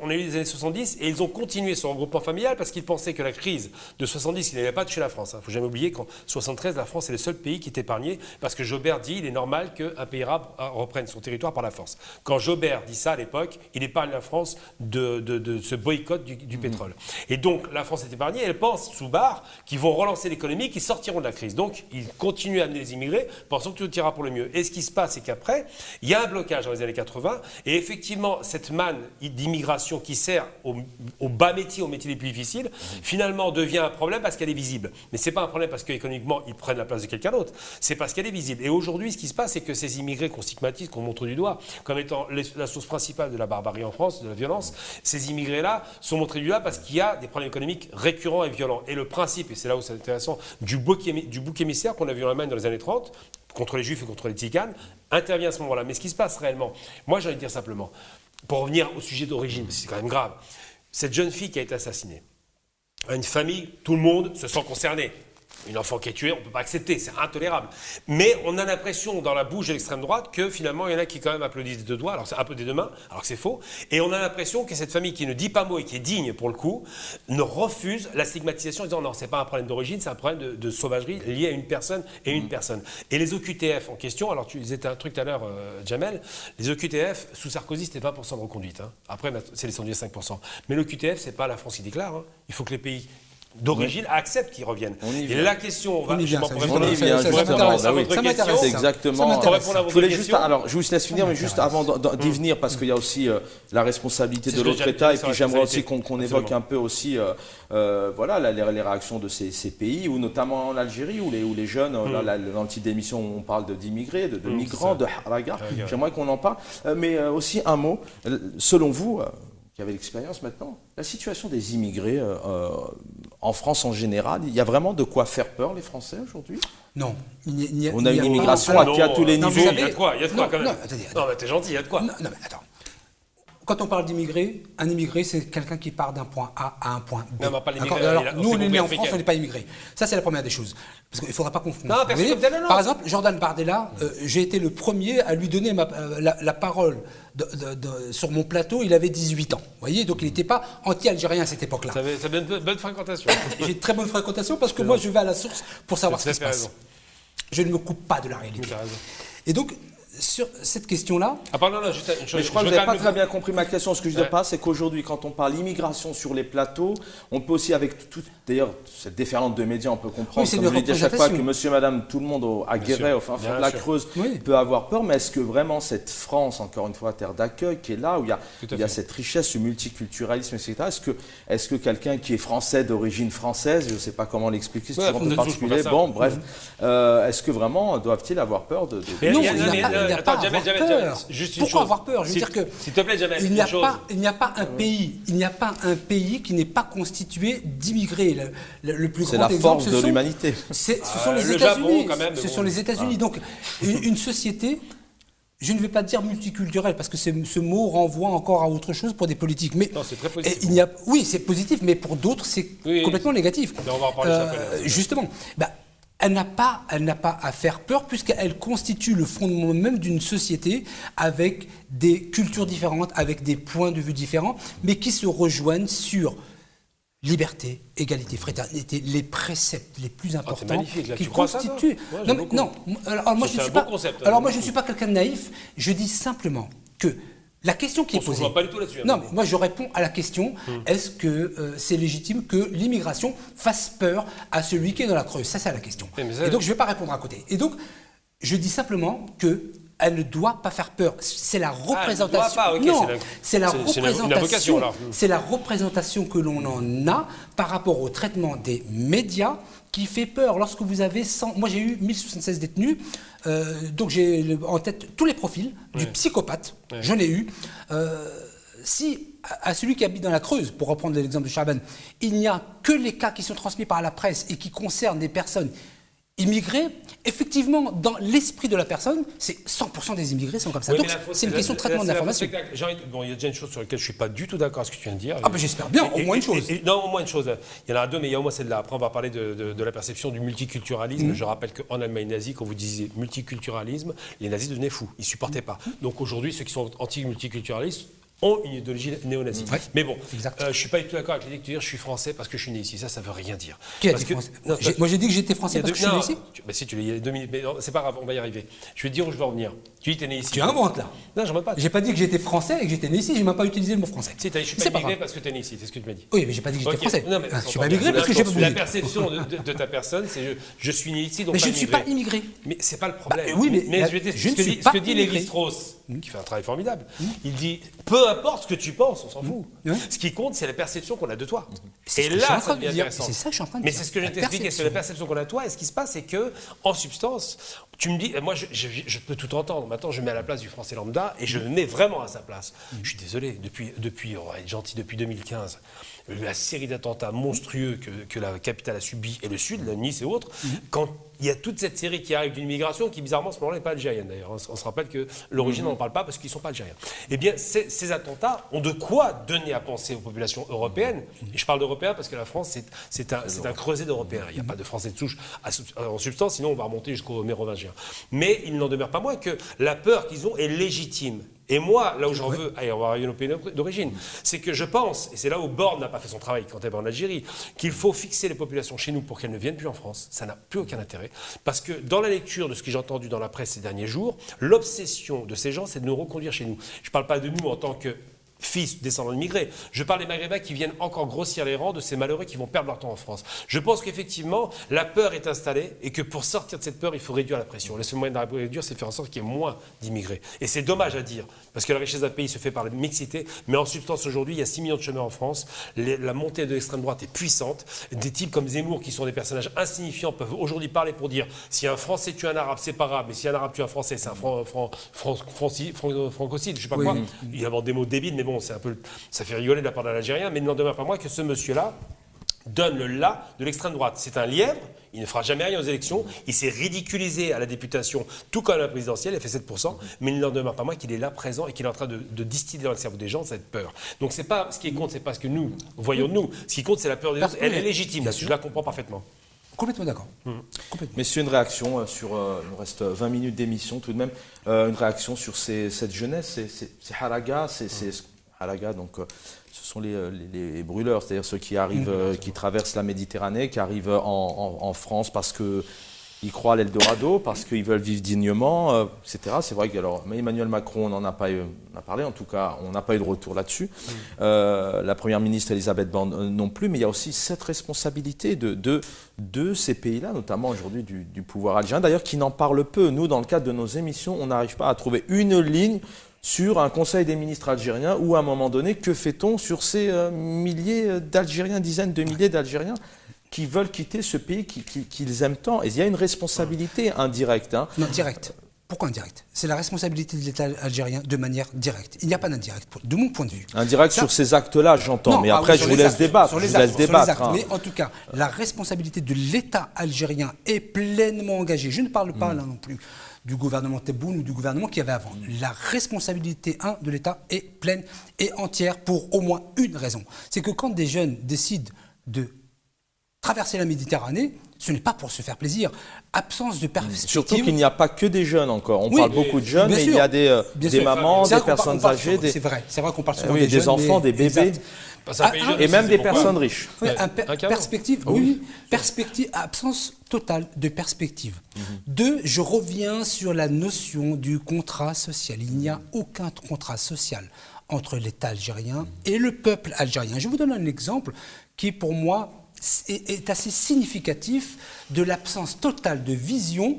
on a eu les années 70 et ils ont continué ce regroupement familial parce qu'ils pensaient que la crise de 70, il n'avait pas touché la France. Il ne faut jamais oublier qu'en 73, la France est le seul pays qui est épargné parce que Joubert dit il est normal qu'un pays arabe reprenne son territoire par la force. Quand Joubert dit ça à l'époque, il épargne la France de ce boycott du pétrole. Et donc la France est épargnée, elle pense sous barre qu'ils vont relancer l'économie, qu'ils sortiront de la crise. Donc ils continuent à amener les immigrés, pensant que tout ira pour le mieux. Et ce qui se passe, c'est qu'après, il y a un blocage dans les années 80, et effectivement, cette manne d'immigration qui sert aux bas métiers, aux métiers les plus difficiles, finalement devient un problème parce qu'elle est visible. Mais ce n'est pas un problème parce qu'économiquement, ils prennent la place de quelqu'un d'autre, c'est parce qu'elle est visible. Et aujourd'hui, ce qui se passe, c'est que ces immigrés qu'on stigmatise, qu'on montre du doigt, comme étant la source principale de la barbarie en France, de la violence, ces immigrés-là sont montrés du doigt parce qu'il y a des problèmes économiques récurrents et violents. Et le principe, et c'est là où c'est intéressant, du bouc émissaire qu'on a vu en Allemagne dans les années 30, contre les Juifs et contre les Tziganes, intervient à ce moment-là. Mais ce qui se passe réellement, moi j'ai envie de dire simplement, pour revenir au sujet d'origine, parce que c'est quand même grave, cette jeune fille qui a été assassinée, a une famille, tout le monde se sent concerné. Une enfant qui est tuée, on ne peut pas accepter, c'est intolérable. Mais on a l'impression dans la bouche de l'extrême droite que finalement il y en a qui quand même applaudissent des deux doigts, alors c'est un peu des deux mains, alors que c'est faux. Et on a l'impression que cette famille qui ne dit pas mot et qui est digne pour le coup, ne refuse la stigmatisation en disant non, c'est pas un problème d'origine, c'est un problème de sauvagerie lié à une personne et une personne. Et les OQTF en question, alors tu disais un truc tout à l'heure, Jamel, les OQTF sous Sarkozy c'était 20% de reconduite. Hein. Après c'est descendu à 5%. Mais l'OQTF c'est pas la France qui déclare. Hein. Il faut que les pays d'origine acceptent qu'ils reviennent. Et la question, on y vient justement. C'est exactement. Je voulais juste, alors je vous laisse finir, mais juste avant d'y venir, parce qu'il y a aussi la responsabilité de l'autre État, et puis j'aimerais aussi qu'on évoque un peu aussi, voilà, les réactions de ces pays, ou notamment l'Algérie, où les jeunes, dans le titre d'émission, on parle d'immigrés, de migrants, de haraga. J'aimerais qu'on en parle, mais aussi un mot. Selon vous, qui avez l'expérience maintenant, la situation des immigrés en France en général, il y a vraiment de quoi faire peur les Français aujourd'hui ? Non. On a une immigration à tous les niveaux. Il y a de quoi quand même. Non, mais t'es gentil, il y a de quoi. Non, mais attends. Quand on parle d'immigré, un immigré, c'est quelqu'un qui part d'un point A à un point B. Non, mais pas l'immigré. Alors, nous, on est né en France, on n'est pas immigré. Ça, c'est la première des choses. Parce qu'il ne faudra pas confondre. Non, par exemple, Jordan Bardella, j'ai été le premier à lui donner la parole sur mon plateau. Il avait 18 ans. Vous voyez, donc il n'était pas anti-algérien à cette époque-là. Ça avait une bonne fréquentation. J'ai une très bonne fréquentation parce que moi, je vais à la source pour savoir ce qui se passe. Je ne me coupe pas de la réalité. Et donc, sur cette question-là... juste une chose. Mais je crois que vous n'avez pas très bien compris ma question. Ce que je veux dire pas, c'est qu'aujourd'hui, quand on parle immigration sur les plateaux, on peut aussi, avec tout, d'ailleurs, cette déferlante de médias, on peut comprendre, oui, comme je l'ai dit à chaque fois, que monsieur, madame, tout le monde à Guéret, au fin fond de la Creuse, peut avoir peur. Mais est-ce que vraiment cette France, encore une fois, terre d'accueil, qui est là, où il y a cette richesse, ce multiculturalisme, etc., est-ce que quelqu'un qui est français, d'origine française, je ne sais pas comment l'expliquer, c'est toujours un peu particulier, bon, bref, est-ce que vraiment doivent-ils avoir peur de... Non, il n'y a pas à avoir peur. Pourquoi avoir peur ? Je veux dire que s'il te plaît, Jamel, il n'y a pas un pays qui n'est pas constitué d'immigrés. Le plus grand exemple, c'est la force de l'humanité. Ce sont les États-Unis. Ce sont les États-Unis. Donc, une société, je ne vais pas dire multiculturelle, parce que ce mot renvoie encore à autre chose pour des politiques. Mais non, c'est très positif. Oui, c'est positif, mais pour d'autres, c'est complètement négatif. Mais on va en parler après. Justement. Elle n'a pas à faire peur puisqu'elle constitue le fondement même d'une société avec des cultures différentes, avec des points de vue différents, mais qui se rejoignent sur liberté, égalité, fraternité, les préceptes les plus importants qui constituent... Alors moi je ne suis pas quelqu'un de naïf, je dis simplement que la question qui est posée... On ne voit pas du tout là-dessus. Non, mais moi je réponds à la question, est-ce que c'est légitime que l'immigration fasse peur à celui qui est dans la Creuse ? Ça, c'est la question. Et donc je ne vais pas répondre à côté. Et donc, je dis simplement qu'elle ne doit pas faire peur. C'est la représentation... c'est la représentation que l'on en a par rapport au traitement des médias qui fait peur. Lorsque vous avez 100... Moi, j'ai eu 1076 détenus, donc j'ai en tête tous les profils du psychopathe, j'en ai eu. Si, à celui qui habite dans la Creuse, pour reprendre l'exemple de Chaban, il n'y a que les cas qui sont transmis par la presse et qui concernent des personnes Immigrés, effectivement, dans l'esprit de la personne, c'est 100% des immigrés sont comme ça. Oui, Donc, c'est une question de traitement de l'information. Bon, il y a déjà une chose sur laquelle je ne suis pas du tout d'accord avec ce que tu viens de dire. Ah, ben j'espère bien, au moins une chose. Non, au moins une chose. Il y en a deux, mais il y a au moins celle-là. Après, on va parler de la perception du multiculturalisme. Je rappelle qu'en Allemagne nazie, quand vous disiez multiculturalisme, les nazis devenaient fous. Ils ne supportaient pas. Donc aujourd'hui, ceux qui sont anti-multiculturalistes ont une idéologie néo-nazie. Ouais. Mais bon, Exact. je ne suis pas du tout d'accord avec l'idée que tu dis je suis français parce que je suis né ici. Ça ne veut rien dire. Qui a Parce dit que- français non, Moi, j'ai dit que j'étais français parce que je suis né ici. Si tu l'es, il y a 2 minutes, mais c'est pas grave, on va y arriver. Je vais te dire où je veux en venir. Tu dis que tu es né ici. Tu inventes là. Non, je ne pas. J'ai pas dit que j'étais français et que j'étais né ici, j'ai même pas utilisé le mot français. Si, je suis pas C'est pas immigré grave. parce que tu es né ici, c'est ce que tu m'as dit. Oui, mais j'ai pas dit que j'étais Ok. français. Non, mais Je suis pas immigré parce que j'ai pas bougé. La perception de ta personne, c'est je suis né ici, donc Mais pas je ne suis pas immigré. immigré. Mais c'est pas le problème. Bah, oui, mais je vais te- je ne ce que suis dit, pas ce que dit immigré. Lévi-Strauss, qui fait un travail formidable, il dit peu importe ce que tu penses, on s'en fout. Ouais. Ce qui compte, c'est la perception qu'on a de toi. C'est Et ce que je suis en là, train ça de devient dire. intéressant. C'est ça que je suis en train de Mais dire. c'est ce que je La t'explique, c'est perception. la perception qu'on a de toi. Et ce qui se passe, c'est que, en substance, tu me dis, moi, je peux tout entendre. Maintenant, je me mets à la place du français lambda et je me mets vraiment à sa place. Je suis désolé, on va être gentil, depuis 2015, la série d'attentats monstrueux que la capitale a subi, et le Sud, la Nice et autres, quand il y a toute cette série qui arrive d'une immigration qui, bizarrement, à ce moment-là, n'est pas algérienne d'ailleurs. On se rappelle que l'origine, on n'en parle pas parce qu'ils ne sont pas algériens. Eh bien, ces attentats ont de quoi donner à penser aux populations européennes. Et je parle d'Européens parce que la France, c'est un creuset d'Européens. Il n'y a pas de Français de souche en substance, sinon on va remonter jusqu'aux Mérovingiens. Mais il n'en demeure pas moins que la peur qu'ils ont est légitime. Et moi, là où j'en veux, allez, on va arriver à nos pays d'origine, c'est que je pense, et c'est là où Borne n'a pas fait son travail quand elle va en Algérie, qu'il faut fixer les populations chez nous pour qu'elles ne viennent plus en France. Ça n'a plus aucun intérêt. Parce que dans la lecture de ce que j'ai entendu dans la presse ces derniers jours, l'obsession de ces gens, c'est de nous reconduire chez nous. Je ne parle pas de nous en tant que fils descendants d'immigrés. Je parle des Maghrébins qui viennent encore grossir les rangs de ces malheureux qui vont perdre leur temps en France. Je pense qu'effectivement, la peur est installée et que pour sortir de cette peur, il faut réduire la pression. Le seul moyen de la réduire, c'est de faire en sorte qu'il y ait moins d'immigrés. Et c'est dommage à dire, parce que la richesse d'un pays se fait par la mixité, mais en substance, aujourd'hui, il y a 6 millions de chômeurs en France. La montée de l'extrême droite est puissante. Des types comme Zemmour, qui sont des personnages insignifiants, peuvent aujourd'hui parler pour dire si un Français tue un Arabe, c'est pas grave, mais si un Arabe tue un Français, c'est un francocide, je sais pas quoi. Il invente des mots débiles, mais bon, c'est un peu, ça fait rigoler de la part d'un Algérien, mais il n'en demeure pas moins que ce monsieur-là donne le là de l'extrême droite. C'est un lièvre, il ne fera jamais rien aux élections, il s'est ridiculisé à la députation, tout comme à la présidentielle, il a fait 7%, mais il n'en demeure pas moins qu'il est là présent et qu'il est en train de distiller dans le cerveau des gens cette peur. Donc c'est pas, ce qui compte, c'est pas ce que nous voyons de nous, ce qui compte, c'est la peur des autres, elle est légitime, là, je la comprends parfaitement. Complètement d'accord. Complètement. Messieurs, une réaction sur, il nous reste 20 minutes d'émission tout de même, une réaction sur cette jeunesse, c'est Haraga, Haraga, donc ce sont les brûleurs, c'est-à-dire ceux qui arrivent, qui traversent la Méditerranée, qui arrivent en France parce qu'ils croient à l'Eldorado, parce qu'ils veulent vivre dignement, etc. C'est vrai que Emmanuel Macron, on en a pas eu, on a parlé en tout cas, on n'a pas eu de retour là-dessus. La première ministre Elisabeth Borne non plus, mais il y a aussi cette responsabilité de ces pays-là, notamment aujourd'hui du pouvoir algérien, d'ailleurs qui n'en parle peu. Nous, dans le cadre de nos émissions, on n'arrive pas à trouver une ligne sur un conseil des ministres algériens où, à un moment donné, que fait-on sur ces milliers d'Algériens, dizaines de milliers d'Algériens qui veulent quitter ce pays qu'ils aiment tant? Et il y a une responsabilité indirecte. Hein. Non, directe. Pourquoi indirect? C'est la responsabilité de l'État algérien de manière directe. Il n'y a pas d'indirect, de mon point de vue. Indirect sur ces actes-là, j'entends, Non, mais après je vous laisse débattre. Sur les Je vous laisse débattre. actes. Mais en tout cas, la responsabilité de l'État algérien est pleinement engagée. Je ne parle pas là non plus du gouvernement Tebboune ou du gouvernement qu'il y avait avant. La responsabilité de l'État est pleine et entière pour au moins une raison. C'est que quand des jeunes décident de traverser la Méditerranée, ce n'est pas pour se faire plaisir. Absence de perspective. Surtout qu'il n'y a pas que des jeunes encore. On parle beaucoup de jeunes, bien mais sûr, il y a des mamans, des qu'on personnes âgées, c'est vrai qu'on parle souvent oui, des des jeunes, enfants, des bébés, exact. et même des personnes riches. Oui, perspective, perspective, absence totale de perspective. Deux, je reviens sur la notion du contrat social. Il n'y a aucun contrat social entre l'État algérien et le peuple algérien. Je vous donne un exemple qui, pour moi, est assez significatif de l'absence totale de vision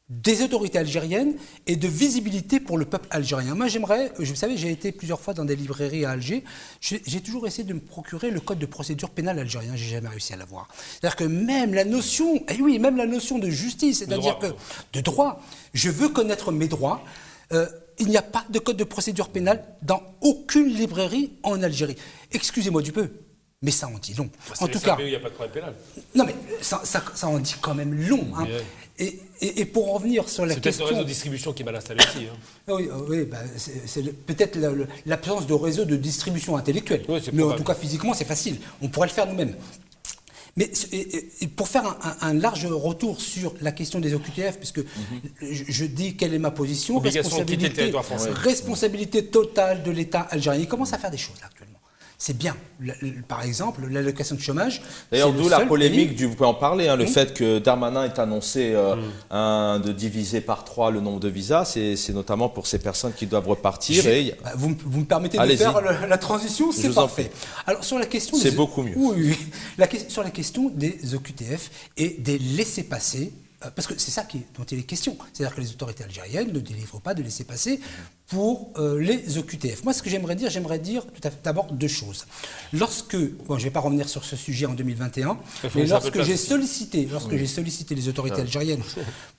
des autorités algériennes et de visibilité pour le peuple algérien. Moi, vous savez, j'ai été plusieurs fois dans des librairies à Alger, j'ai toujours essayé de me procurer le code de procédure pénale algérien, j'ai jamais réussi à l'avoir. C'est-à-dire que même la notion, même la notion de justice, c'est-à-dire que de droit, je veux connaître mes droits, il n'y a pas de code de procédure pénale dans aucune librairie en Algérie. Excusez-moi du peu. Mais ça en dit long. En tout cas, il n'y a pas de problème pénal. Non, mais ça en dit quand même long. Hein. Et pour revenir sur la question... C'est peut-être le réseau de distribution qui est mal installé aussi. Hein. Oui, c'est peut-être l'absence de réseau de distribution intellectuelle. Oui, mais en tout cas, physiquement, c'est facile. On pourrait le faire nous-mêmes. Mais et pour faire un large retour sur la question des OQTF, puisque je dis quelle est ma position, responsabilité totale de l'État algérien. Il commence à faire des choses là, actuellement. C'est bien. Par exemple, l'allocation de chômage. D'ailleurs, d'où la polémique, vous pouvez en parler, hein, le fait que Darmanin ait annoncé de diviser par 3 le nombre de visas, c'est notamment pour ces personnes qui doivent repartir. Vous me permettez de faire la transition, c'est parfait. Alors, sur la question c'est beaucoup mieux. Oui. Sur la question des OQTF et des laissez-passer, parce que c'est ça dont il est question. C'est-à-dire que les autorités algériennes ne délivrent pas de laissez-passer pour les OQTF. Moi, ce que j'aimerais dire d'abord 2 choses. Je ne vais pas revenir sur ce sujet en 2021, mais lorsque j'ai sollicité les autorités algériennes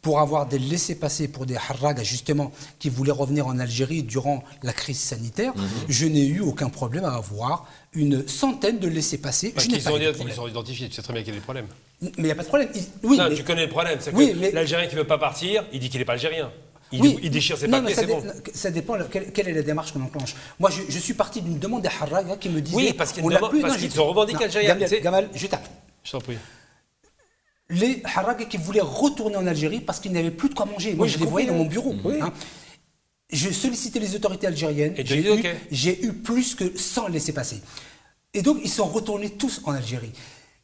pour avoir des laissez-passer pour des harragas, justement, qui voulaient revenir en Algérie durant la crise sanitaire, je n'ai eu aucun problème à avoir une centaine de laissez-passer. Ils sont identifiés, tu sais très bien qu'il y a des problèmes. Mais il n'y a pas de problème. Tu connais le problème, c'est que l'Algérien qui ne veut pas partir, il dit qu'il n'est pas algérien. Il déchire ses papiers, c'est bon. Ça dépend quelle est la démarche qu'on enclenche. Moi, je suis parti d'une demande des harragas qui me disait... Oui, parce qu'ils se revendiquent algériens. Gamal, je t'appelle. Je t'en prie. Les harragas qui voulaient retourner en Algérie parce qu'ils n'avaient plus de quoi manger. Moi, je les voyais dans mon bureau. Hein. Je sollicitais les autorités algériennes. Et j'ai eu plus que 100 laissez-passer. Et donc, ils sont retournés tous en Algérie.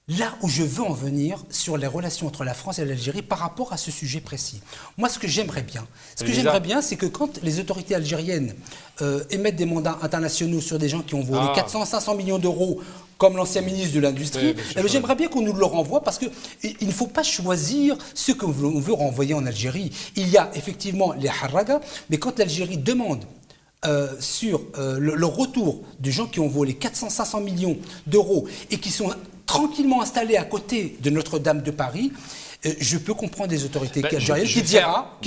Là où je veux en venir sur les relations entre la France et l'Algérie par rapport à ce sujet précis. Moi, ce que j'aimerais bien, c'est que quand les autorités algériennes émettent des mandats internationaux sur des gens qui ont volé 400-500 millions d'euros, comme l'ancien ministre de l'Industrie, j'aimerais bien qu'on nous le renvoie parce qu'il ne faut pas choisir ce qu'on veut renvoyer en Algérie. Il y a effectivement les harragas, mais quand l'Algérie demande sur le retour de gens qui ont volé 400-500 millions d'euros et qui sont tranquillement installés à côté de Notre-Dame de Paris, je peux comprendre les autorités algériennes qui dira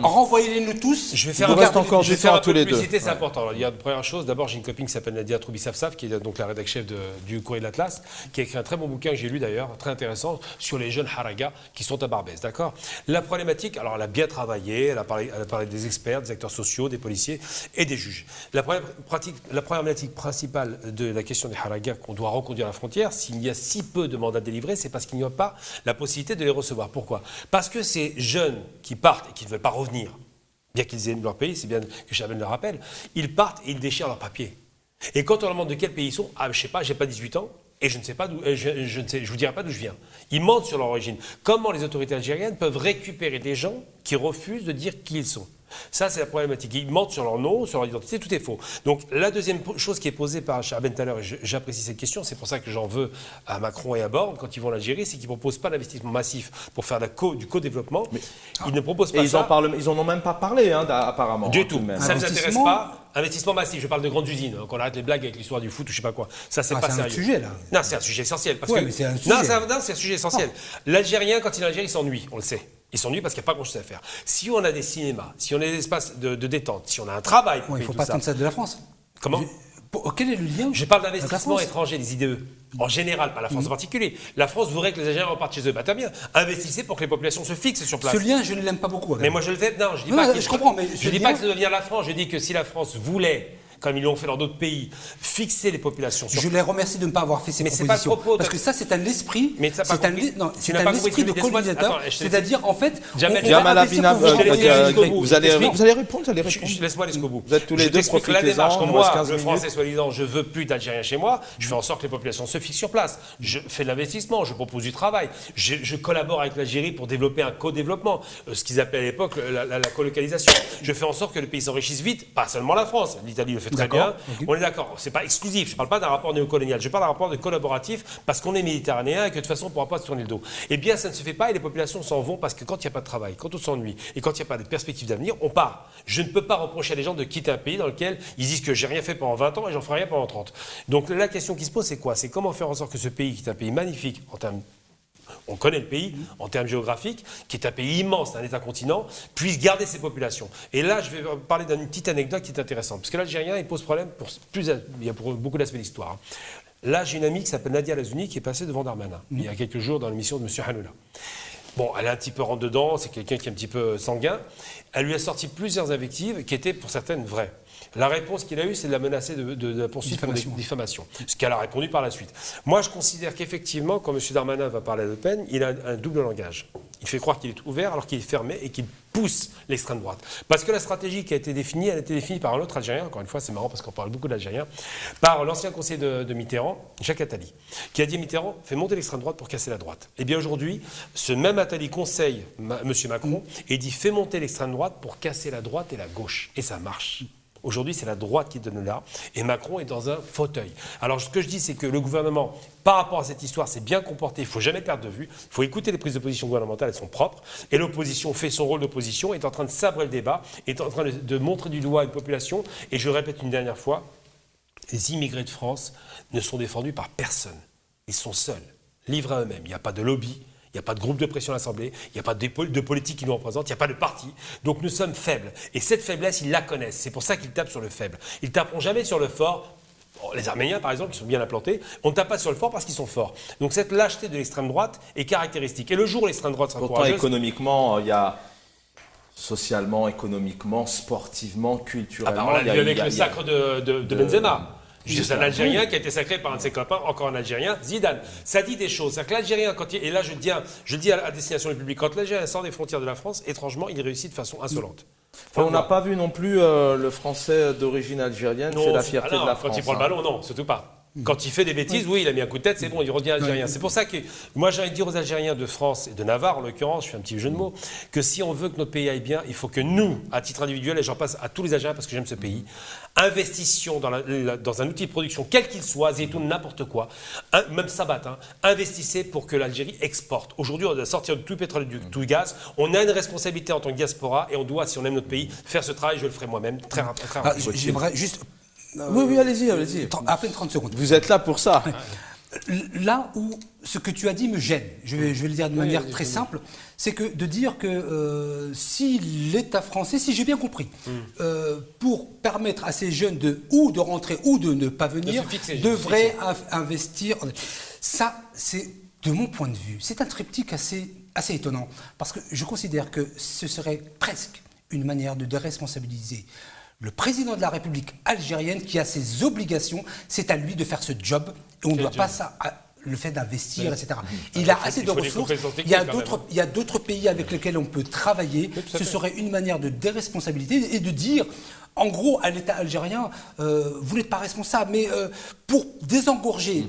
renvoyez-les nous tous. Je vais faire un peu de publicité, c'est important. Alors, il y a une première chose. D'abord, j'ai une copine qui s'appelle Nadia Troubi-Safsaf, qui est donc la rédactrice chef du Courrier de l'Atlas, qui a écrit un très bon bouquin que j'ai lu d'ailleurs, très intéressant, sur les jeunes harragas qui sont à Barbès. D'accord. La problématique, alors elle a bien travaillé, elle a parlé des experts, des acteurs sociaux, des policiers et des juges. La problématique principale de la question des harragas qu'on doit reconduire à la frontière, s'il y a si peu de mandats délivrés, c'est parce qu'il n'y a pas la possibilité de les recevoir. Pourquoi ? Parce que ces jeunes qui partent et qui ne veulent pas revenir, bien qu'ils aiment leur pays, c'est bien que Chaben le rappelle, ils partent et ils déchirent leurs papiers. Et quand on leur demande de quel pays ils sont, je ne sais pas, j'ai pas 18 ans et je ne sais pas d'où, je vous dirai pas d'où je viens. Ils mentent sur leur origine. Comment les autorités algériennes peuvent récupérer des gens qui refusent de dire qui ils sont ? Ça, c'est la problématique. Ils mentent sur leur nom, sur leur identité, tout est faux. Donc, la deuxième chose qui est posée par Chaben tout à l'heure, et j'apprécie cette question, c'est pour ça que j'en veux à Macron et à Borne quand ils vont en Algérie, c'est qu'ils ne proposent pas d'investissement massif pour faire du co-développement. Ils ne proposent pas ça. Ils n'en ont même pas parlé, apparemment. Du tout. Ça ne les intéresse pas. Investissement massif, je parle de grandes usines, qu'on arrête les blagues avec l'histoire du foot ou je sais pas quoi. Ça, c'est pas sérieux. C'est un sujet, là. Non, c'est un sujet essentiel. C'est un sujet. Non, c'est un sujet essentiel. L'Algérien, quand il est en Algérie, il s'ennuie, on le sait. Il s'ennuie parce qu'il n'y a pas grand-chose à faire. Si on a des cinémas, si on a des espaces de détente, si on a un travail... Il ne faut pas attendre ça de la France. Comment ? Quel est le lien ? Je parle d'investissement étranger, des IDE. En général, pas la France en particulier. La France voudrait que les Algériens repartent chez eux. Très bien. Investissez pour que les populations se fixent sur place. Ce lien, je ne l'aime pas beaucoup. Mais moi, je le fais. Non, je dis pas. Je comprends, mais je dis pas que ça doit devenir la France. Je dis que si la France voulait, comme ils l'ont fait dans d'autres pays, fixer les populations. Je les remercie de ne pas avoir fait ces propositions. Mais c'est pas le propos. Parce que ça, c'est un esprit. Mais c'est un esprit de colonisateur. C'est-à-dire, en fait, Jamal Abinab, vous allez répondre. Laisse-moi aller jusqu'au bout. Vous êtes tous les deux profitez la démarche. Comme moi, le Français soi-disant, je veux plus d'Algériens chez moi. Je fais en sorte que les populations se fixent sur place. Je fais de l'investissement. Je propose du travail. Je collabore avec l'Algérie pour développer un co-développement, ce qu'ils appelaient à l'époque la colocalisation. Je fais en sorte que le pays s'enrichisse vite, pas seulement la France. L'Italie le fait très bien. Okay. On est d'accord. C'est pas exclusif. Je ne parle pas d'un rapport néocolonial. Je parle d'un rapport de collaboratif parce qu'on est méditerranéen et que de toute façon on ne pourra pas se tourner le dos. Eh bien, ça ne se fait pas et les populations s'en vont parce que quand il n'y a pas de travail, quand on s'ennuie et quand il n'y a pas de perspective d'avenir, on part. Je ne peux pas reprocher à des gens de quitter un pays dans lequel ils disent que j'ai rien fait pendant 20 ans et j'en ferai rien pendant 30. Donc la question qui se pose, c'est quoi ? C'est comment faire en sorte que ce pays, qui est un pays magnifique en termes... On connaît le pays en termes géographiques, qui est un pays immense, un État-continent, puisse garder ses populations. Et là, je vais parler d'une petite anecdote qui est intéressante. Parce que l'Algérien, il pose problème il y a pour beaucoup d'aspects d'histoire. Là, j'ai une amie qui s'appelle Nadia Lazouni qui est passée devant Darmanin il y a quelques jours dans l'émission de M. Hanouna. Bon, elle est un petit peu rentre dedans, c'est quelqu'un qui est un petit peu sanguin. Elle lui a sorti plusieurs invectives qui étaient pour certaines vraies. La réponse qu'il a eue, c'est de la menacer de la poursuite pour diffamation. Ce qu'elle a répondu par la suite. Moi, je considère qu'effectivement, quand M. Darmanin va parler à Le Pen, il a un double langage. Il fait croire qu'il est ouvert alors qu'il est fermé et qu'il pousse l'extrême droite. Parce que la stratégie qui a été définie, elle a été définie par un autre Algérien, encore une fois, c'est marrant parce qu'on parle beaucoup d'Algériens, par l'ancien conseiller de Mitterrand, Jacques Attali, qui a dit Mitterrand fait monter l'extrême droite pour casser la droite. Et bien aujourd'hui, ce même Attali conseille M. Macron et dit fait monter l'extrême droite pour casser la droite et la gauche. Et ça marche. Aujourd'hui, c'est la droite qui donne là, et Macron est dans un fauteuil. Alors, ce que je dis, c'est que le gouvernement, par rapport à cette histoire, s'est bien comporté. Il ne faut jamais perdre de vue. Il faut écouter les prises de position gouvernementales, elles sont propres. Et l'opposition fait son rôle d'opposition, est en train de sabrer le débat, est en train de montrer du doigt une population. Et je répète une dernière fois, les immigrés de France ne sont défendus par personne. Ils sont seuls, livrés à eux-mêmes. Il n'y a pas de lobby. Il n'y a pas de groupe de pression à l'Assemblée, il n'y a pas de politique qui nous représente, il n'y a pas de parti. Donc nous sommes faibles. Et cette faiblesse, ils la connaissent. C'est pour ça qu'ils tapent sur le faible. Ils ne taperont jamais sur le fort. Bon, les Arméniens, par exemple, qui sont bien implantés, on ne tape pas sur le fort parce qu'ils sont forts. Donc cette lâcheté de l'extrême droite est caractéristique. Et le jour où l'extrême droite sera Pourtant, courageuse... économiquement, il y a socialement, économiquement, sportivement, culturellement... on l'a vu avec le sacre de de Benzema. C'est un Algérien qui a été sacré par un de ses copains, encore un Algérien, Zidane. Ça dit des choses. C'est-à-dire que l'Algérien, et là je dis à destination du public, quand l'Algérien sort des frontières de la France, étrangement, il réussit de façon insolente. On n'a pas vu non plus le Français d'origine algérienne, c'est la fierté de la France. Quand il prend le ballon, non, surtout pas. Quand il fait des bêtises, oui, il a mis un coup de tête, c'est bon, il redevient algérien. C'est pour ça que moi j'ai envie de dire aux Algériens de France et de Navarre, en l'occurrence, je fais un petit jeu de mots, que si on veut que notre pays aille bien, il faut que nous, à titre individuel, et j'en passe à tous les Algériens parce que j'aime ce pays, investissions dans un outil de production, quel qu'il soit, zeytoun, n'importe quoi, même sabat, investissez pour que l'Algérie exporte. Aujourd'hui, on doit sortir de tout le pétrole et tout le gaz. On a une responsabilité en tant que diaspora et on doit, si on aime notre pays, faire ce travail. Je le ferai moi-même très rapidement. J'aimerais juste... Oui, allez-y. À peine 30 secondes. Vous êtes là pour ça. Là où ce que tu as dit me gêne, je vais le dire de manière très simple, c'est que de dire que si l'État français, si j'ai bien compris, pour permettre à ces jeunes de rentrer ou de ne pas venir, devrait investir. Ça, c'est de mon point de vue, c'est un triptyque assez étonnant, parce que je considère que ce serait presque une manière de déresponsabiliser le président de la République algérienne qui a ses obligations, c'est à lui de faire ce job et on ne doit pas ça le fait d'investir, etc. Il a assez de ressources. Il y a d'autres pays avec lesquels on peut travailler. Ce serait une manière de déresponsabilité et de dire, en gros, à l'État algérien, vous n'êtes pas responsable, mais pour désengorger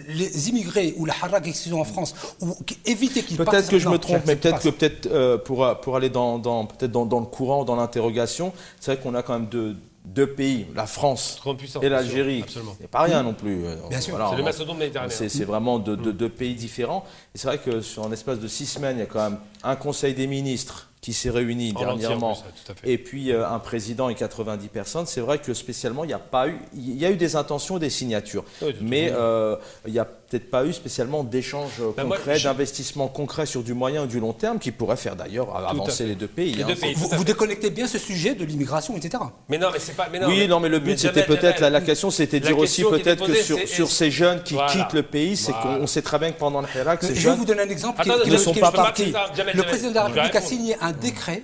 les immigrés ou la harak qui sont en France, ou éviter qu'ils partent... Peut-être que je me trompe, mais peut-être pour aller dans le courant, dans l'interrogation, c'est vrai qu'on a quand même deux pays, la France et l'Algérie. C'est pas rien non plus. Bien sûr, c'est le mastodonte méditerranéen. C'est vraiment deux pays différents. Et c'est vrai que sur un espace de 6 semaines, il y a quand même un Conseil des ministres qui s'est réuni dernièrement, et puis un président et 90 personnes. C'est vrai que spécialement, il y a eu des intentions et des signatures, mais il n'y a peut-être pas eu spécialement d'échanges concrets, d'investissements concrets sur du moyen ou du long terme qui pourraient faire d'ailleurs avancer les deux pays. Vous déconnectez bien ce sujet de l'immigration, etc. Mais non, mais c'est pas... mais le but, c'était peut-être, la question, c'était de dire aussi peut-être que sur ces jeunes qui quittent le pays, c'est qu'on sait très bien que pendant le Hirak, ces jeunes... Je vais vous donner un exemple qui ne sont pas partis. Le président de la République a signé un décret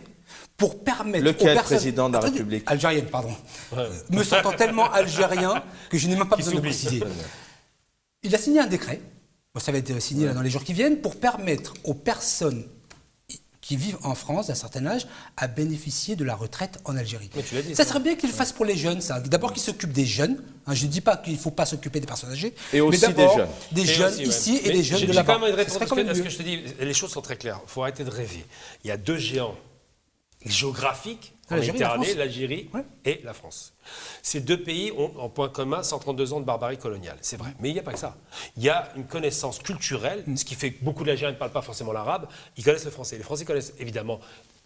pour permettre aux personnes... président de la République algérienne, pardon. Me sentant tellement algérien que je n'ai même pas besoin de préciser. Il a signé un décret, ça va être signé là dans les jours qui viennent, pour permettre aux personnes qui vivent en France d'un certain âge à bénéficier de la retraite en Algérie. Ça serait bien qu'il le fasse pour les jeunes, ça. D'abord qu'ils s'occupent des jeunes. Je ne dis pas qu'il ne faut pas s'occuper des personnes âgées. Et aussi mais d'abord, des jeunes ici et des jeunes de là-bas. J'ai quand même une réponse parce que je te dis, les choses sont très claires. Il faut arrêter de rêver. Il y a deux géants géographiques en Méditerranée, l'Algérie et la France. Ces deux pays ont en point commun 132 ans de barbarie coloniale, c'est vrai. Mais il n'y a pas que ça. Il y a une connaissance culturelle, ce qui fait que beaucoup d'Algériens ne parlent pas forcément l'arabe, ils connaissent le français. Les Français connaissent évidemment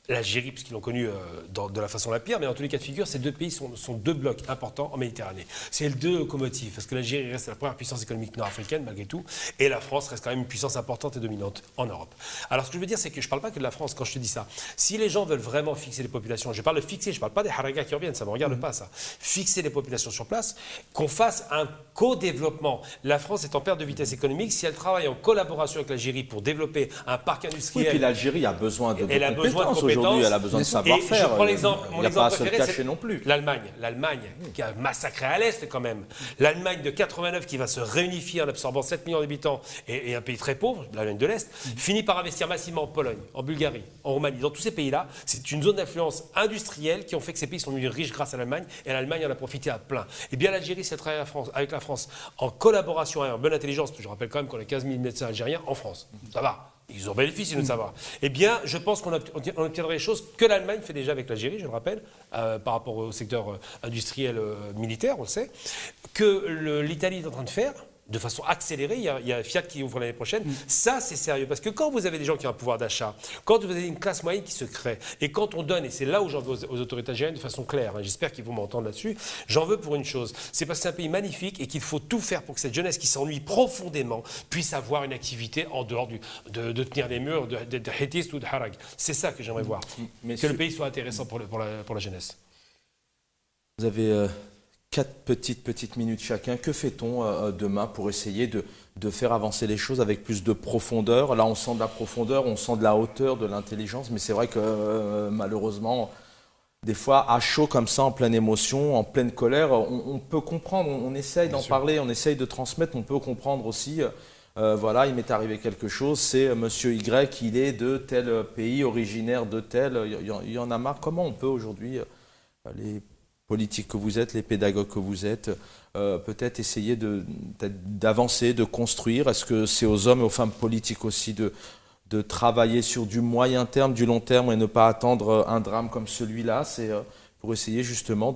l'Algérie, puisqu'ils l'ont connu de la façon la pire, mais dans tous les cas de figure, ces deux pays sont deux blocs importants en Méditerranée. C'est les deux locomotives, parce que l'Algérie reste la première puissance économique nord-africaine, malgré tout, et la France reste quand même une puissance importante et dominante en Europe. Alors, ce que je veux dire, c'est que je ne parle pas que de la France quand je te dis ça. Si les gens veulent vraiment fixer les populations, je parle de fixer, je ne parle pas des haragas qui reviennent, ça ne me regarde pas, ça. Fixer les populations sur place, qu'on fasse un co-développement. La France est en perte de vitesse économique. Si elle travaille en collaboration avec l'Algérie pour développer un parc industriel... Oui, puis l'Algérie a besoin de compétences. Aujourd'hui, elle a besoin de Et savoir-faire. je prends l'exemple, Il n'y a pas à se le cacher non plus. L'Allemagne qui a massacré à l'Est quand même. L'Allemagne de 89 qui va se réunifier en absorbant 7 millions d'habitants et un pays très pauvre, l'Allemagne de l'Est, finit par investir massivement en Pologne, en Bulgarie, en Roumanie. Dans tous ces pays-là, c'est une zone d'influence industrielle qui ont fait que ces pays sont devenus riches grâce à l'Allemagne et l'Allemagne en a profité à plein. Et bien l'Algérie, c'est travailler avec la France en collaboration et en bonne intelligence, parce que je rappelle quand même qu'on a 15 000 médecins algériens en France. Ça va. Ils ont bénéficié de savoir. Eh bien, je pense qu'on obtiendrait les choses que l'Allemagne fait déjà avec l'Algérie, je le rappelle, par rapport au secteur industriel militaire, on le sait, que l'Italie est en train de faire, de façon accélérée. Il y a Fiat qui ouvre l'année prochaine. Ça, c'est sérieux. Parce que quand vous avez des gens qui ont un pouvoir d'achat, quand vous avez une classe moyenne qui se crée, et quand on donne, et c'est là où j'en veux aux autorités algériennes de façon claire, j'espère qu'ils vont m'entendre là-dessus, j'en veux pour une chose. C'est parce que c'est un pays magnifique et qu'il faut tout faire pour que cette jeunesse qui s'ennuie profondément puisse avoir une activité en dehors de tenir les murs, de hétis ou de harag. C'est ça que j'aimerais voir. Que le pays soit intéressant pour la jeunesse. Vous avez 4 petites minutes chacun. Que fait-on demain pour essayer de faire avancer les choses avec plus de profondeur? Là, on sent de la profondeur, on sent de la hauteur, de l'intelligence, mais c'est vrai que malheureusement, des fois, à chaud comme ça, en pleine émotion, en pleine colère, on peut comprendre, on essaye d'en parler, on essaye de transmettre, on peut comprendre aussi. Voilà, il m'est arrivé quelque chose, c'est monsieur Y, il est de tel pays, originaire de tel, il y en a marre. Comment on peut aujourd'hui, les politiques que vous êtes, les pédagogues que vous êtes, peut-être essayer d'avancer, de construire? Est-ce que c'est aux hommes et aux femmes politiques aussi de travailler sur du moyen terme, du long terme et ne pas attendre un drame comme celui-là? C'est pour essayer justement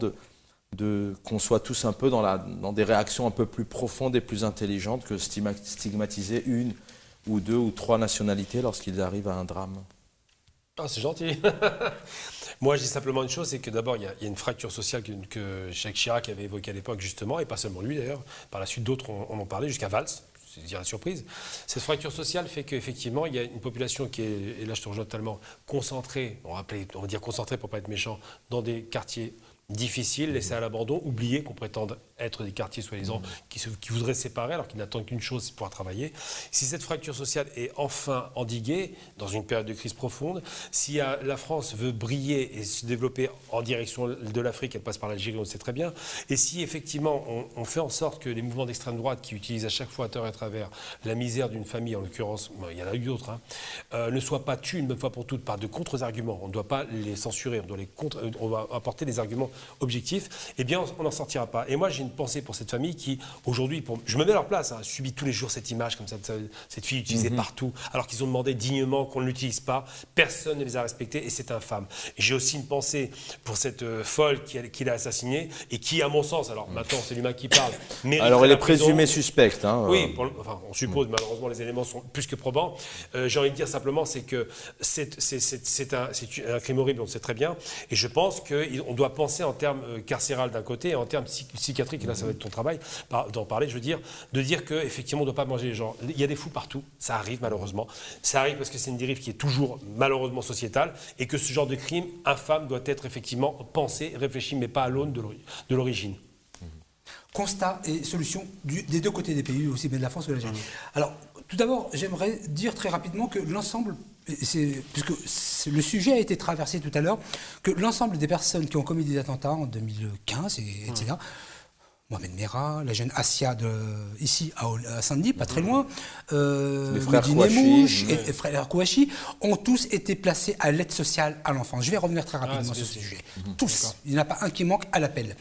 qu'on soit tous un peu dans des réactions un peu plus profondes et plus intelligentes que stigmatiser une ou 2 ou 3 nationalités lorsqu'ils arrivent à un drame. Ah, c'est gentil. Moi, je dis simplement une chose, c'est que d'abord, il y a une fracture sociale que Jacques Chirac avait évoquée à l'époque, justement, et pas seulement lui d'ailleurs. Par la suite, d'autres en ont parlé, jusqu'à Valls, c'est la surprise. Cette fracture sociale fait qu'effectivement, il y a une population qui est, et là je te rejoins totalement, concentrée, on va dire concentrée pour ne pas être méchant, dans des quartiers difficiles, laissés à l'abandon, oubliés qu'on prétende être des quartiers soi-disant qui voudraient se séparer alors qu'ils n'attendent qu'une chose, c'est pouvoir travailler. Si cette fracture sociale est enfin endiguée dans une période de crise profonde, si la France veut briller et se développer en direction de l'Afrique, elle passe par l'Algérie, on le sait très bien, et si effectivement on fait en sorte que les mouvements d'extrême droite qui utilisent à chaque fois à tort et à travers la misère d'une famille, en l'occurrence, il y en a eu d'autres, ne soient pas tués une bonne fois pour toutes par de contre-arguments, on ne doit pas les censurer, on va apporter des arguments objectifs, eh bien on n'en sortira pas. Et moi j'ai une pensée pour cette famille qui, aujourd'hui, je me mets à leur place, subit tous les jours cette image comme ça, cette fille utilisée partout, alors qu'ils ont demandé dignement qu'on ne l'utilise pas. Personne ne les a respectés et c'est infâme. J'ai aussi une pensée pour cette folle qui l'a assassinée et qui, à mon sens, alors maintenant c'est l'humain qui parle, alors elle est présumée suspecte. Oui, on suppose, malheureusement les éléments sont plus que probants. J'ai envie de dire simplement, c'est que c'est un crime horrible, on le sait très bien, et je pense qu'on doit penser en termes carcéral d'un côté et en termes psychiatriques, et là ça va être ton travail d'en parler, je veux dire, de dire qu'effectivement on ne doit pas manger les gens. Il y a des fous partout, ça arrive malheureusement, ça arrive parce que c'est une dérive qui est toujours malheureusement sociétale et que ce genre de crime infâme doit être effectivement pensé, réfléchi, mais pas à l'aune de l'origine. Constat et solution des deux côtés des pays, aussi bien de la France que de l'Algérie. Alors, tout d'abord, j'aimerais dire très rapidement que l'ensemble, puisque le sujet a été traversé tout à l'heure, que l'ensemble des personnes qui ont commis des attentats en 2015, etc., Mohamed Merah, la jeune Assia ici à Saint-Denis, pas très loin, les frères Mouche et frères Kouachi, ont tous été placés à l'aide sociale à l'enfance. Je vais revenir très rapidement sur ce sujet. Tous. Il n'y en a pas un qui manque à l'appel.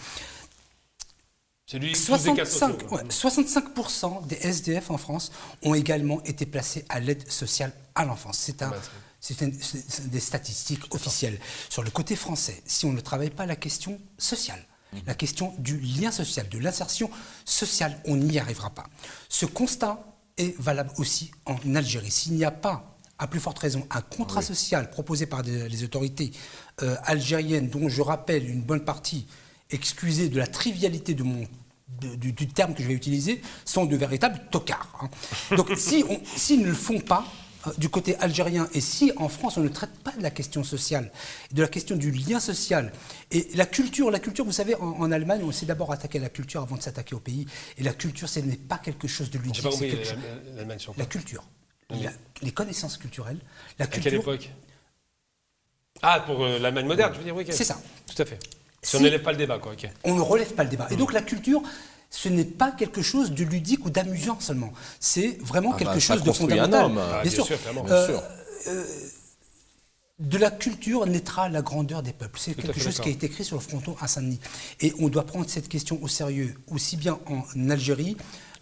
65% des SDF en France ont également été placés à l'aide sociale à l'enfance. C'est des statistiques officielles. Sur le côté français, si on ne travaille pas la question sociale, la question du lien social, de l'insertion sociale, on n'y arrivera pas. Ce constat est valable aussi en Algérie. S'il n'y a pas à plus forte raison, un contrat social proposé par les autorités algériennes, dont je rappelle une bonne partie, excusez de la trivialité du terme que je vais utiliser, sont de véritables tocards. Hein. Donc s'ils ne le font pas, du côté algérien, et si en France on ne traite pas de la question sociale, de la question du lien social, et la culture, vous savez, en Allemagne, on s'est d'abord attaqué à la culture avant de s'attaquer au pays, et la culture, ce n'est pas quelque chose de ludique. J'ai pas compris l'Allemagne sur quoi ? La culture, les connaissances culturelles. À quelle époque ? Ah, pour l'Allemagne moderne, tu veux dire, oui. C'est ça. Tout à fait. Si on n'élève pas le débat, quoi. Okay. On ne relève pas le débat. Et donc la culture, ce n'est pas quelque chose de ludique ou d'amusant seulement. C'est vraiment quelque chose de fondamental. Bien sûr, bien sûr. De la culture naîtra la grandeur des peuples. C'est quelque chose qui a été écrit sur le fronton à Saint-Denis. Et on doit prendre cette question au sérieux, aussi bien en Algérie.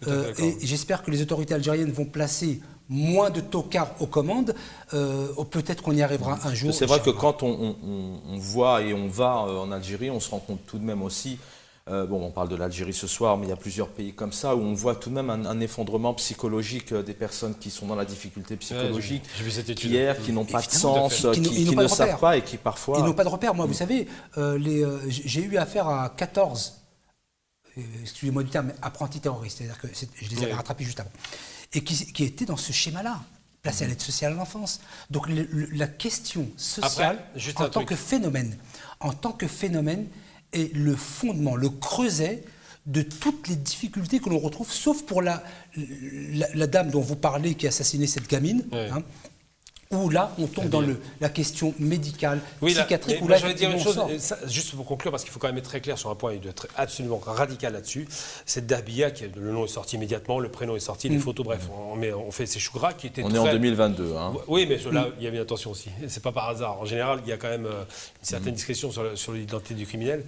Et j'espère que les autorités algériennes vont placer moins de tocards aux commandes. Peut-être qu'on y arrivera un jour. C'est vrai que quand on voit et on va en Algérie, on se rend compte tout de même aussi. On parle de l'Algérie ce soir, mais il y a plusieurs pays comme ça où on voit tout de même un effondrement psychologique des personnes qui sont dans la difficulté psychologique, qui n'ont pas de sens, qui ne savent pas et qui parfois... Ils n'ont pas de repères. Moi, vous savez, j'ai eu affaire à 14, excusez-moi du terme, apprentis terroristes, c'est-à-dire que je les avais rattrapés juste avant, et qui étaient dans ce schéma-là, placés à l'aide sociale à l'enfance. Donc la question sociale, en tant que phénomène, est le fondement, le creuset de toutes les difficultés que l'on retrouve, sauf pour la dame dont vous parlez qui a assassiné cette gamine, hein, où là, on tombe dans la question médicale, psychiatrique. Là, je vais dire une chose, juste pour conclure, parce qu'il faut quand même être très clair sur un point, il doit être absolument radical là-dessus. Cette Dahbia, le nom est sorti immédiatement, le prénom est sorti, les photos, bref, on fait ces choux gras qui étaient est en 2022. Hein. Oui, mais là, il y avait une attention aussi. C'est pas par hasard. En général, il y a quand même une certaine discrétion sur l'identité du criminel,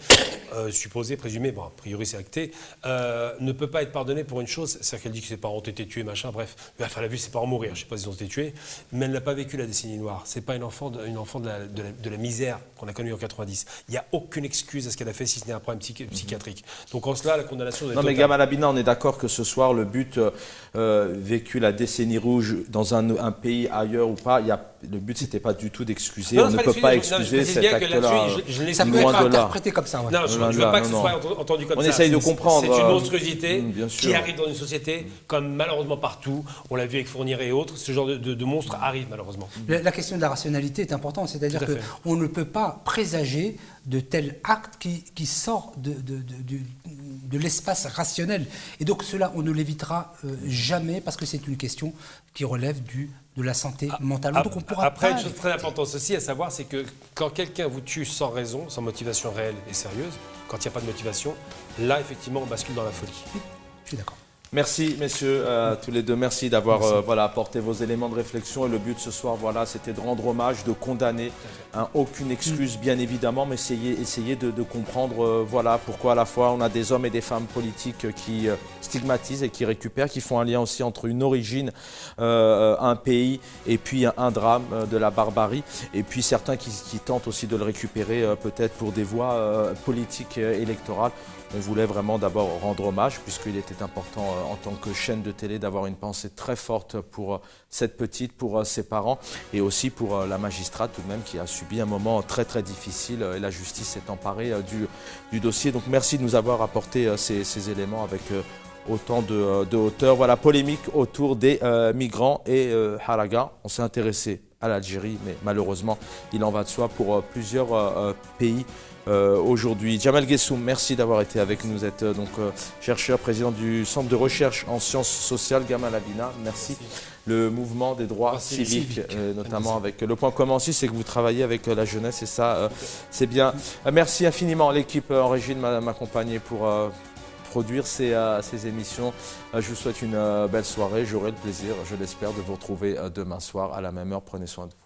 supposé, présumé, bon, a priori c'est acté, ne peut pas être pardonné pour une chose, c'est-à-dire qu'elle dit que ses parents ont été tués, machin, bref. Elle a vu ses parents mourir, je ne sais pas s'ils ont été tués, mais elle n'a pas vécu la décennie noire. C'est pas une enfant de la misère qu'on a connue en 90. Il n'y a aucune excuse à ce qu'elle a fait si ce n'est un problème psychiatrique. Donc en cela, la condamnation... Non mais Gamal Abina, on est d'accord que ce soir, le but, vécu la décennie rouge dans un pays ailleurs ou pas, le but c'était pas du tout d'excuser, on ne peut pas excuser cet acte-là. Ça peut être interprété comme ça. Ouais. Non, je ne veux pas que ce soit entendu comme ça. On essaye de comprendre. C'est une monstruosité qui arrive dans une société, comme malheureusement partout, on l'a vu avec Fournier et autres, ce genre de monstre arrive malheureusement. La question de la rationalité est importante, c'est-à-dire qu'on ne peut pas présager de tels actes qui sortent de l'espace rationnel. Et donc cela, on ne l'évitera jamais parce que c'est une question qui relève de la santé mentale. Donc on pourra après, une chose très importante aussi à savoir, c'est que quand quelqu'un vous tue sans raison, sans motivation réelle et sérieuse, quand il n'y a pas de motivation, là, effectivement, on bascule dans la folie. Oui, je suis d'accord. Merci messieurs, tous les deux, merci d'avoir apporté vos éléments de réflexion et le but ce soir, c'était de rendre hommage, de condamner, aucune excuse bien évidemment, mais essayer de comprendre pourquoi à la fois on a des hommes et des femmes politiques qui stigmatisent et qui récupèrent, qui font un lien aussi entre une origine, un pays et puis un drame de la barbarie et puis certains qui tentent aussi de le récupérer peut-être pour des voies politiques électorales. On voulait vraiment d'abord rendre hommage puisqu'il était important en tant que chaîne de télé d'avoir une pensée très forte pour cette petite, pour ses parents et aussi pour la magistrate tout de même qui a subi un moment très très difficile et la justice s'est emparée du dossier. Donc merci de nous avoir apporté ces éléments avec autant de hauteur. Voilà, polémique autour des migrants et Haraga. On s'est intéressé à l'Algérie mais malheureusement il en va de soi pour plusieurs pays. Aujourd'hui. Djamal Guessoum, merci d'avoir été avec nous. Vous êtes chercheur, président du Centre de recherche en sciences sociales Gamal Abina. Merci. Le mouvement des droits civiques, notamment avec le point commun aussi, c'est que vous travaillez avec la jeunesse et ça, c'est bien. Merci infiniment. L'équipe en régie de m'accompagner pour produire ces émissions. Je vous souhaite une belle soirée. J'aurai le plaisir, je l'espère, de vous retrouver demain soir à la même heure. Prenez soin de vous.